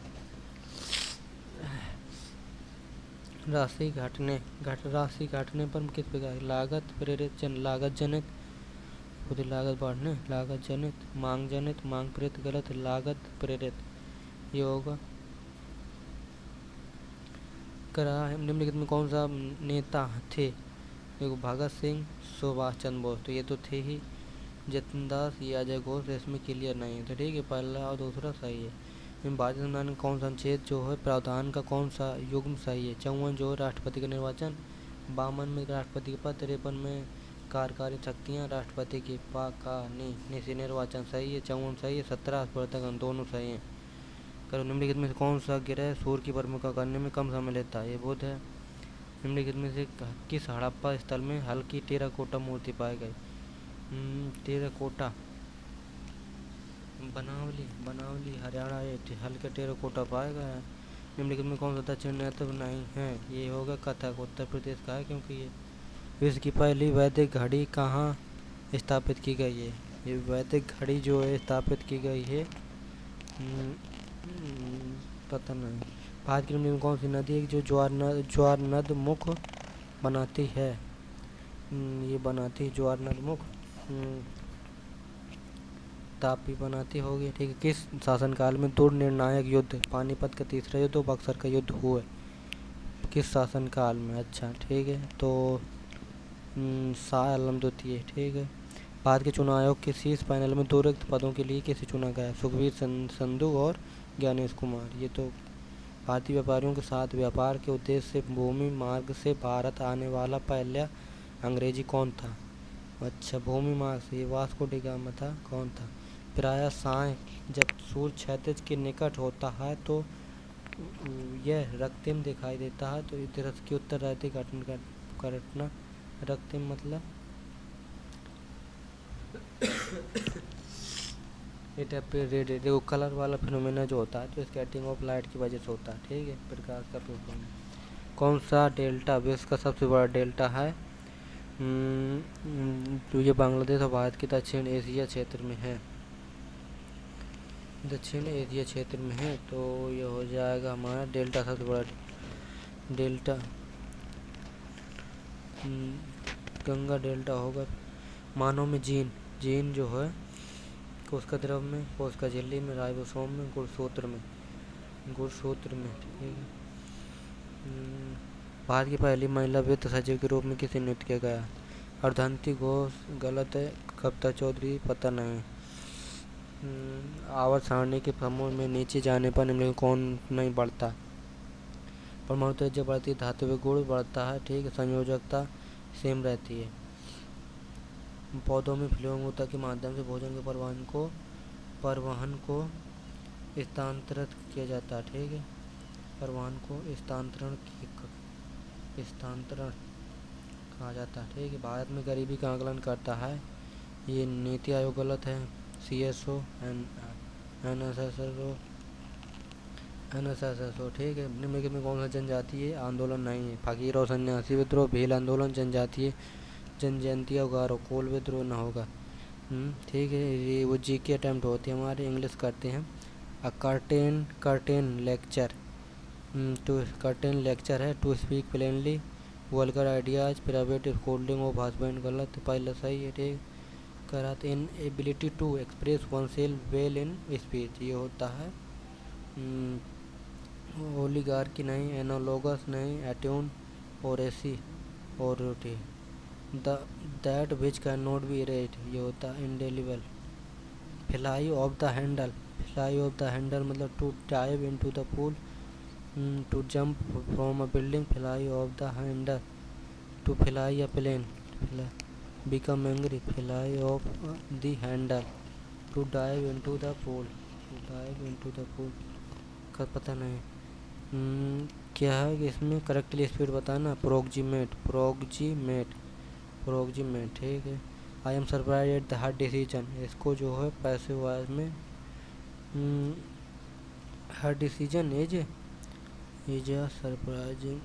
राशि घटने पर किस प्रकार लागत प्रेरित लागत जनित खुद लागत बढ़ने लागत जनित मांग प्रेरित गलत लागत प्रेरित ये होगा। निम्नलिखित में कौन सा नेता थे? देखो, भगत सिंह, सुभाष चंद्र बोस, तो ये तो थे ही। जतिन दास या अजय घोष, इसमें क्लियर नहीं है तो ठीक है, पहला और दूसरा सही है। भारतीय संविधान का कौन सा अनुच्छेद जो है प्रावधान का कौन सा युग्म सही है? 54 जो है राष्ट्रपति का निर्वाचन, 52 में राष्ट्रपति के पद, 53 में कार्यकारी शक्तियाँ राष्ट्रपति की निश्चित निर्वाचन सही है, 54 सही है, 17 स्पर्धक दोनों सही हैं। करो निम्नलिखित में से कौन सा ग्रह सूर्य की परिक्रमा करने में कम समय लेता है? ये बुध है। निम्नलिखित में से किस हड़प्पा स्थल में हल्की टेराकोटा मूर्ति पाई गई? टेराकोटा बनावली हरियाणा हल्का टेराकोटा पाया गया है। निम्नलिखित में कौन सा दक्षिण नैत्य नहीं है? ये होगा कथक, उत्तर प्रदेश का है क्योंकि ये विश्व की पहली वैदिक घड़ी कहाँ स्थापित की गई है? ये वैदिक घड़ी जो है स्थापित की गई है पता नहीं। भारत की निम्न में कौन सी नदी है जो ज्वार नद मुख बनाती है? ये बनाती है ज्वार नद मुख तापी बनाती होगी। ठीक है। किस शासनकाल में दुर्निर्णायक युद्ध पानीपत का तीसरा युद्ध और बक्सर का युद्ध हुए? किस शासनकाल में? अच्छा ठीक है, तो शाह आलम द्वितीय। ठीक है। भारत के चुनाव आयोग के शीर्ष पैनल में 2 रिक्त पदों के लिए किसे चुना गया? सुखबीर संधू और ज्ञानेश कुमार। ये तो भारतीय व्यापारियों के साथ व्यापार के उद्देश्य से भूमि मार्ग से भारत आने वाला पहला अंग्रेजी कौन था? अच्छा, भूमि मार्ग से वास्को डी गामा था। कौन था? प्रायः साय जब सूर्य क्षैतिज के निकट होता है तो यह रक्तिम दिखाई देता है, तो इस की उत्तर रहती घटना रक्तिम मतलब रेड देखो कलर वाला फिनोमेना जो होता है तो स्कैटरिंग ऑफ लाइट की वजह से होता है। ठीक है, प्रकाश का प्रभाव। कौन सा डेल्टा विश्व का सबसे बड़ा डेल्टा है? तो ये बांग्लादेश और भारत के दक्षिण एशिया क्षेत्र में है। दक्षिण एशिया क्षेत्र में है तो ये हो जाएगा हमारा डेल्टा सबसे बड़ा डेल्टा गंगा डेल्टा होगा। मानव में जीन जो है कोशिका द्रव में, कोशिका झिल्ली में, राइबोसोम में, गुणसूत्र में। ठीक है। भारत की पहली महिला वित्त सचिव के रूप में किसे नियुक्त किया गया? अर्धंती घोष गलत है, कविता चौधरी पता नहीं। आवर्त सारणी के समूह में नीचे जाने पर निम्न कौन नहीं बढ़ता? परमाणु त्रिज्या बढ़ती, धात्विक गुण बढ़ता है। ठीक है। संयोजकता सेम रहती है। पौधों में फ्लोएम के माध्यम से भोजन के परिवहन को स्थानांतरित किया जाता है। ठीक है। परिवहन को स्थानांतरण कहा जाता है। ठीक है। भारत में गरीबी का आकलन करता है, ये नीति आयोग गलत है। CSO NSSO। ठीक है। निम्नलिखित में कौन सा जनजातीय आंदोलन नहीं है? फकीर और सन्यासी विद्रोह, भील आंदोलन, जनजातीय जनजयंती गारो, कोल विद्रोह ना होगा। ठीक है। ये वो GK अटैम्प्ट होती है हमारे, इंग्लिश करते हैं। कर्टेन लेक्चर है to speak plainly, vulgar ideas, private holding of husband गलत, पहले सही है। ठीक। कराते inability to express oneself well in speech, ये होता है ओलिगार्की नहीं, एनालोगस नहीं, एट्यून और ऐसी और रोटी that which can not be erase, ये होता है indelible. Fly off the handle मतलब to dive into the pool, to jump from a building, fly off the handle, to fly a plane, become angry, fly off the handle, to dive into the pool, to dive into the pool का पता नहीं। क्या है कि इसमें correctly speed बताना, proximate, proximate, proximate, ठीक है। I am surprise at the her decision, इसको जो है पैसिव वॉइस में her decision is a surprising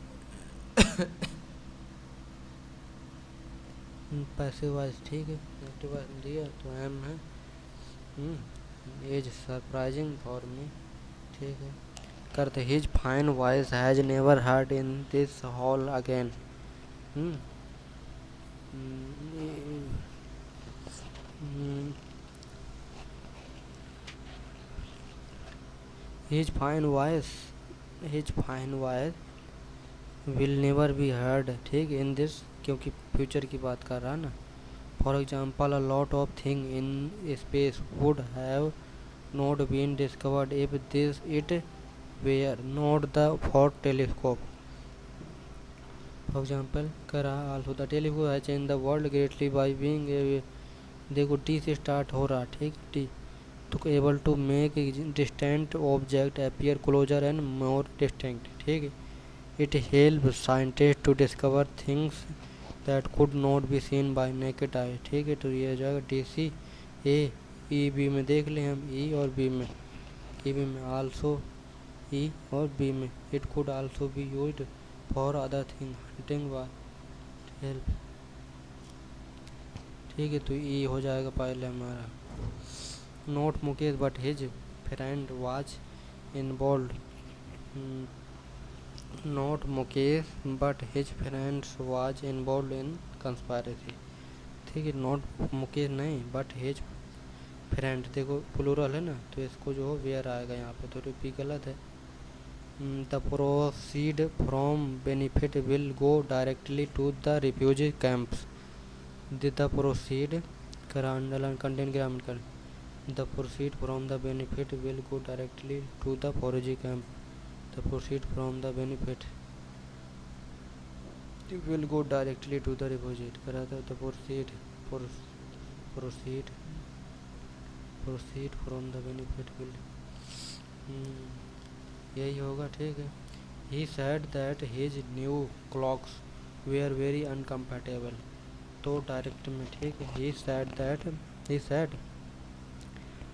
passive voice, ठीक है। एक्टिव वॉइस दिया तो एम है, इज सरप्राइजिंग फॉर मी, ठीक है। करते his fine voice has never heard in this hall again, his fine voice, his fine voice will never be heard, ठीक, in this, क्योंकि फ्यूचर की बात कर रहा ना। For example, a lot of thing in space would have not been discovered if this it were not the for telescope. For example कर रहा, also the telescope has change the world greatly by being, देखो T से start हो रहा, ठीक, T तो able to make distant object appear closer and more distinct, ठीक है। It help scientist to discover things that could not be seen bye naked eye, ठीक है। तो ये हो जाएगा डी सी ए, ई बी में देख लें हम, ई और बी में, ई बी में आल्सो, ई और बी में it could also be used for other thing, hunting by help, ठीक है। तो ई हो जाएगा पहले हमारा। Not Mukesh but his friend was involve, not Mukesh but his friends was involve in conspiracy, ठीक है। नॉट मुकेश नहीं, बट हिज फ्रेंड, देखो प्लूरल है ना, तो इसको जो वेयर आएगा यहाँ पे, तो रिपी गलत है। The proceed from benefit will go directly to the refugee camps, the proceed करा अंडरलाइन कंटेंट ग्रामीण कर, the proceed from the benefit will go directly to the फॉरेजी camp, the proceed from the benefit will go directly to the repository, करा था the proceed proceed from the benefit will, यही होगा, ठीक है। he said that his new clocks were very uncomfortable, तो direct में, ठीक है। he said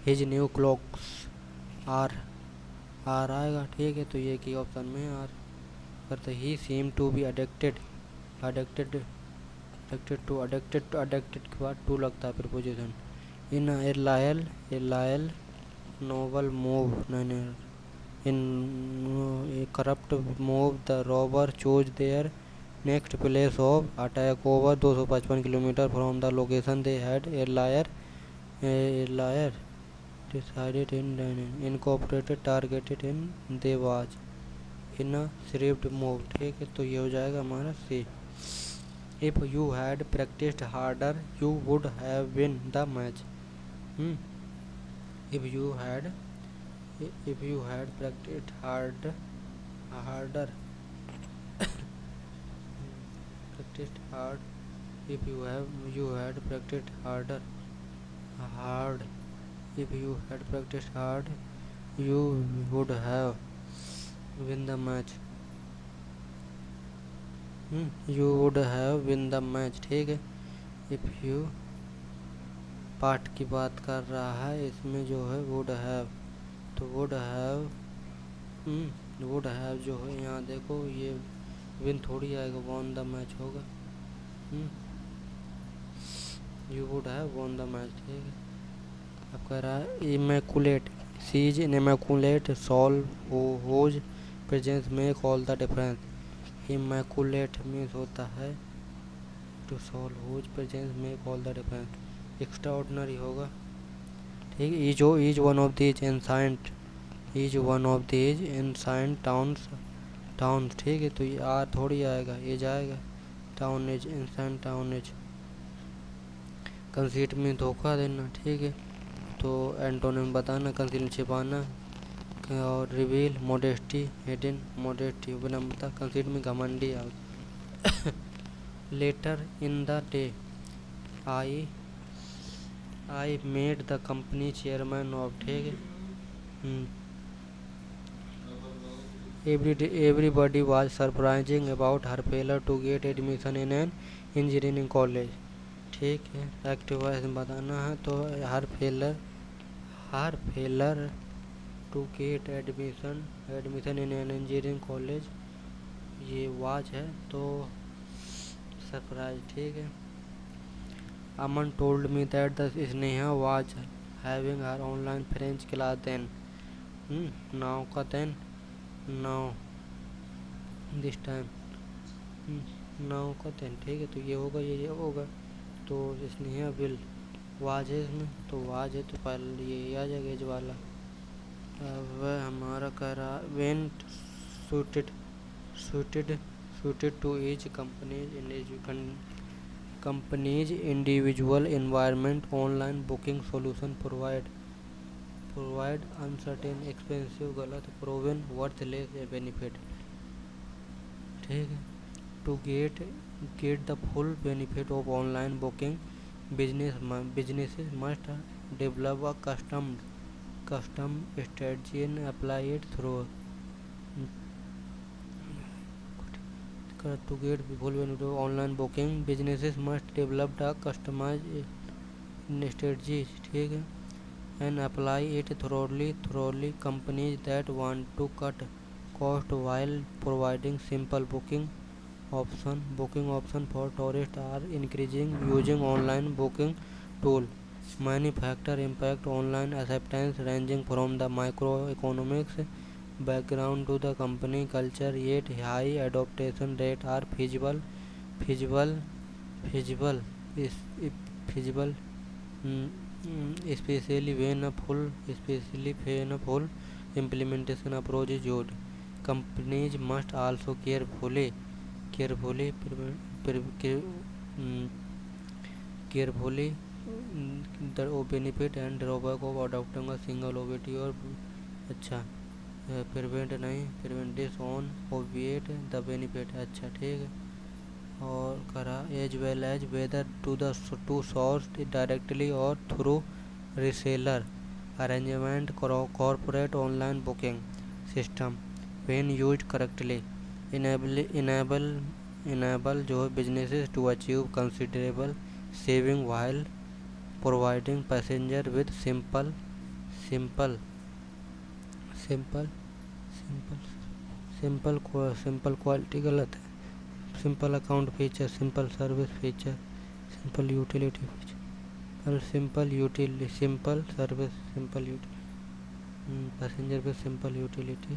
his new clocks are, R आएगा, ठीक है। तो ये की ऑप्शन में आर करते, he seem to be addicted, addicted के बाद टू लगता है प्रीपोजिशन। इन एलायल नोबल मूव, नहीं, in corrupt move the robber choose their next place of attack over 255 kilometre from the location they had earlier decided in incorporated targeted in they was in a swift move, ठीक है। तो ये हो जाएगा हमारा सी। if you had practiced harder you would have win the match, if you had practiced harder practiced hard, if you had practiced harder hard, if you had practiced hard you would have win the match, you would have win the match, ठीक है। if you part की बात कर रहा है, इसमें जो है would have, तो would have जो है यहाँ देखो, ये विन थोड़ी आएगा, won the match होगा, you would have won the match, ठीक है। अब कह रहा है immaculate, sees in immaculate solve whose presence make all the difference, immaculate means होता है to solve whose presence make all the difference, extraordinary होगा, ठीक है। Is one of these ancient, is one of these ancient towns, ठीक है। तो ये R थोड़ी आएगा, ये जाएगा, town age, ancient town age. Conceit में धोखा देना, ठीक है। तो एंटोनिम बताना, कंसील में छिपाना, और रिवील मॉडेस्टी, हिडन मॉडेस्टी विनम्रता, कंसीड में घमंडी later in the day I I made the company chairman of, ठीक है। Everybody was surprising about her failure to get admission in an engineering college, ठीक है। एक्टिव वॉइस में बताना है तो her failure to get admission in an engineering college, ये was है तो सरप्राइज, ठीक है। Aman told me that the Sneha was having her online French class then, now का then now this time, now का देन, ठीक है। तो ये होगा, ये होगा तो स्नेहा विल वाज है इसमें, तो वाज है तो पहले ये आ जाएगा एज वाला। वह हमारा कह रहा went suited to each company's individual environment. Online booking solution provide uncertain, expensive, गलत, proven, worthless benefit, ठीक है। To get the full benefit of online booking, businesses must develop a custom strategy and apply it through. To get full benefit of online booking, businesses must develop a customized strategy, ठीक है, and apply it thoroughly. Companies that want to cut cost while providing simple booking option for tourists are increasing using online booking tool. Many factors impact online acceptance, ranging from the microeconomics background to the company culture, yet high adoption rate are feasible is feasible, especially when a full implementation approach is used. Companies must also carefully the benefit and drawback of adopting a single OBT और अच्छा prevent this on obviate the benefit, अच्छा, ठीक है। और करा as well as whether to source directly or through reseller arrangement, corporate online booking system when used correctly enable जो है businesses to achieve considerable saving while providing passenger with simple quality, गलत है, simple account feature, simple service feature, simple utility feature, simple service, passenger पे simple utility,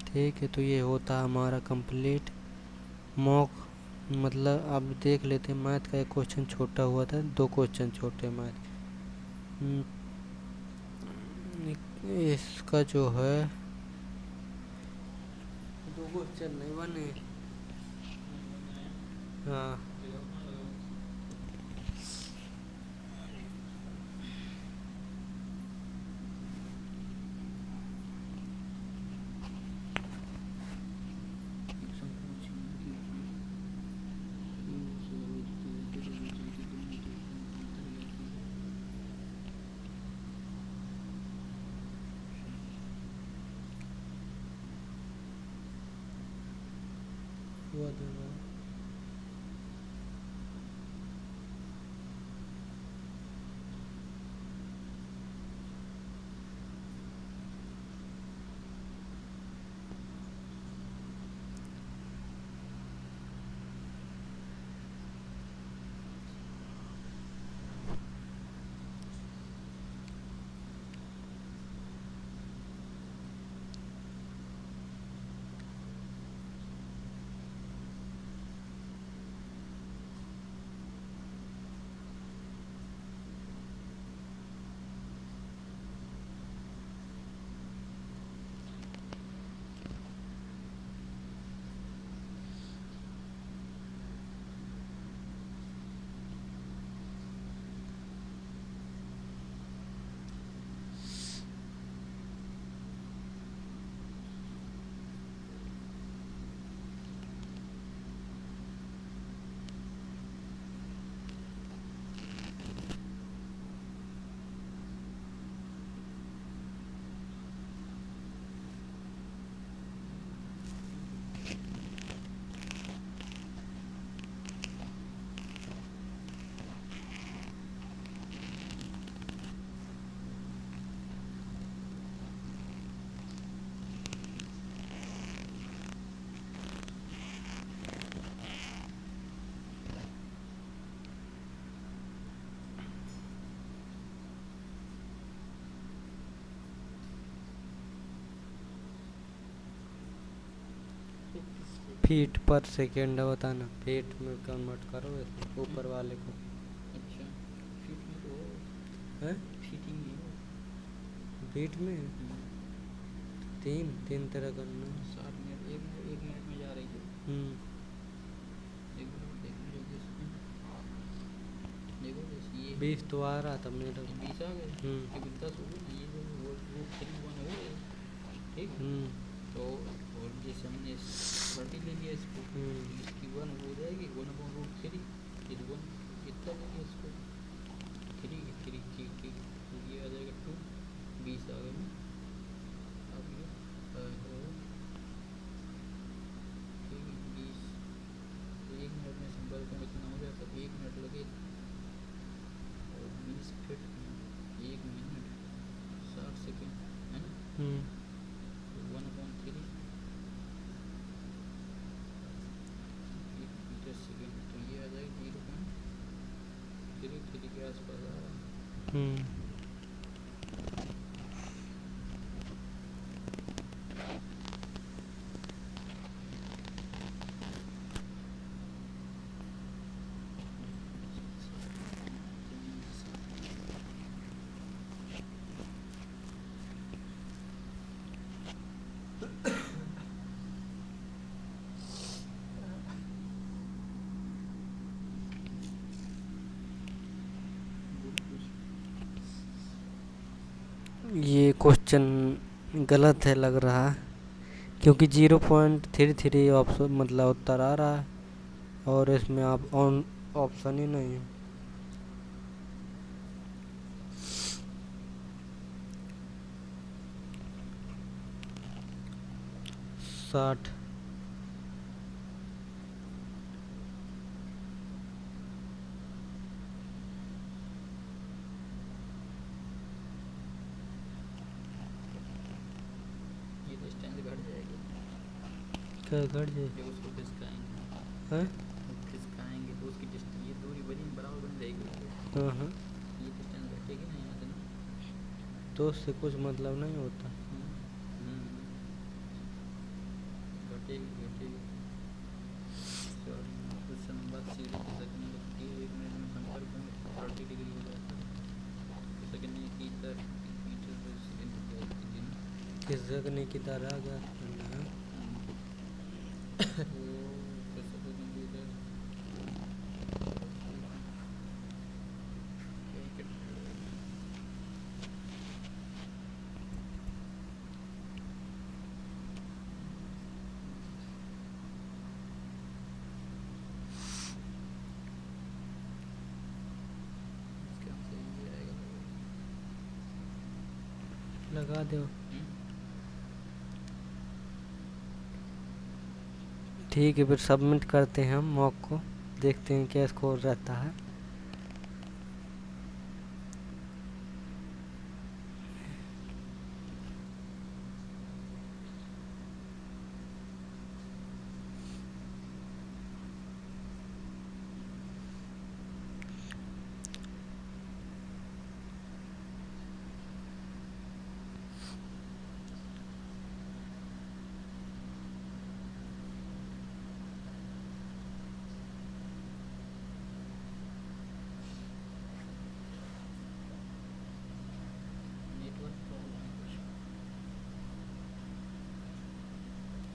ठीक है। तो ये होता हमारा कंप्लीट मॉक, मतलब अब देख लेते हैं। मैथ का एक क्वेश्चन छोटा हुआ था, 2 क्वेश्चन छोटे मैथ, इसका जो है 2 क्वेश्चन नहीं बने, हाँ हुआ था। फीट पर सेकेंड होता ना, फीट में कन्वर्ट करो इसको, ऊपर वाले को। अच्छा फीट में तो है फीटिंग नहीं हो। फीट में तीन तीन तरह करना। 60 मिनट, एक मिनट में जा रही है। एक मिनट देखने लगे इसमें, देखो जैसे ये 20 तो आ रहा था मेरा। 20 आ गए, क्योंकि 10 हो गए ना, ये जो वो 3 1 हो गए। ठीक, तो और जैसे हमने 30 ले लिया इसको, तो इसकी 1 हो जाएगी 1/√3, फिर 1 कितना ले लिया इसको 3 3 ठीक ठीक, तो ये आ जाएगा 2, 20 आ गए ना। अब ये ठीक है 20, तो 1 मिनट में संपर्क में इतना हो जाता है, 1 मिनट लगे, और 20 फीट 1 मिनट 60 सेकेंड है ना। 1/3 मीटर सेकेंड, तो ये आ जाएगा 0.33 के आसपास आ रहा है। ये क्वेश्चन गलत है लग रहा है, क्योंकि 0.33 ऑप्शन मतलब उत्तर आ रहा है, और इसमें आप ऑन ऑप्शन ही नहीं है। 60 ये डिस्टेंस घट जाएगी, क्या घट जाए? जब उसको खिसकाएंगे हैं? खिसकाएंगे तो उसकी डिस्टेंस, ये दूरी बनी बराबर बन जाएगी, हाँ, ये डिस्टेंस घटेगी ना यहाँ से ना। तो उससे कुछ मतलब नहीं होता। घटेगी घटेगी। कुछ समय बाद सीढ़ी खिसकने लगती है, 1 मिनट में संपर्क में 30 डिग्री हो जाता है। खिसकने की दर मीटर पर सेकेंड हो जाती है ना। खिसकने की तरह क्या करना है? तो खिसकने की दर लगा दो। ठीक है, फिर सबमिट करते हैं हम मॉक को, देखते हैं क्या स्कोर रहता है।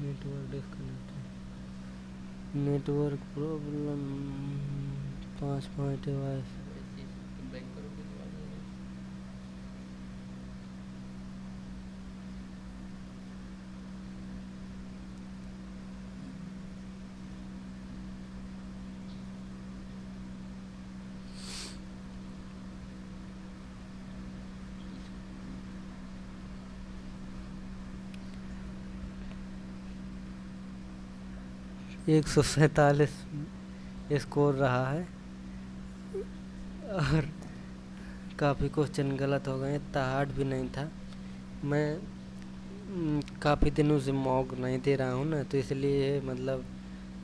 Network disconnect, network problem 5 device. Back करोगे तो आ जाएगा। एक 147 स्कोर रहा है, और काफ़ी क्वेश्चन गलत हो गए, इतना हार्ड भी नहीं था। मैं काफ़ी दिनों से मॉक नहीं दे रहा हूँ ना, तो इसलिए मतलब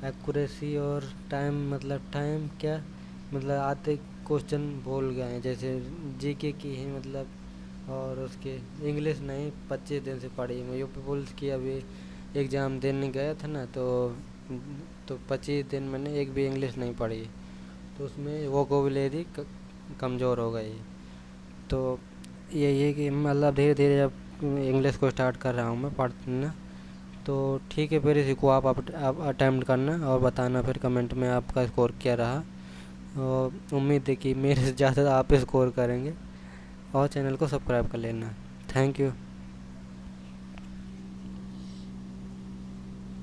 एक्यूरेसी और टाइम, मतलब टाइम क्या मतलब आधे क्वेश्चन भूल गए हैं, जैसे जीके की ही मतलब, और उसके इंग्लिश नहीं 25 दिन से पढ़ी। मैं यूपी पुलिस की अभी एग्ज़ाम देने गया था ना, तो तो 25 दिन मैंने एक भी इंग्लिश नहीं पढ़ी, तो उसमें वोकैबुलरी कमज़ोर हो गई। तो यही है कि मतलब धीरे धीरे जब इंग्लिश को स्टार्ट कर रहा हूँ मैं पढ़ना, तो ठीक है फिर इसी को आप अटेम्प्ट करना और बताना फिर कमेंट में आपका स्कोर क्या रहा। और उम्मीद है कि मेरे से ज़्यादा आप स्कोर करेंगे, और चैनल को सब्सक्राइब कर लेना। Thank you.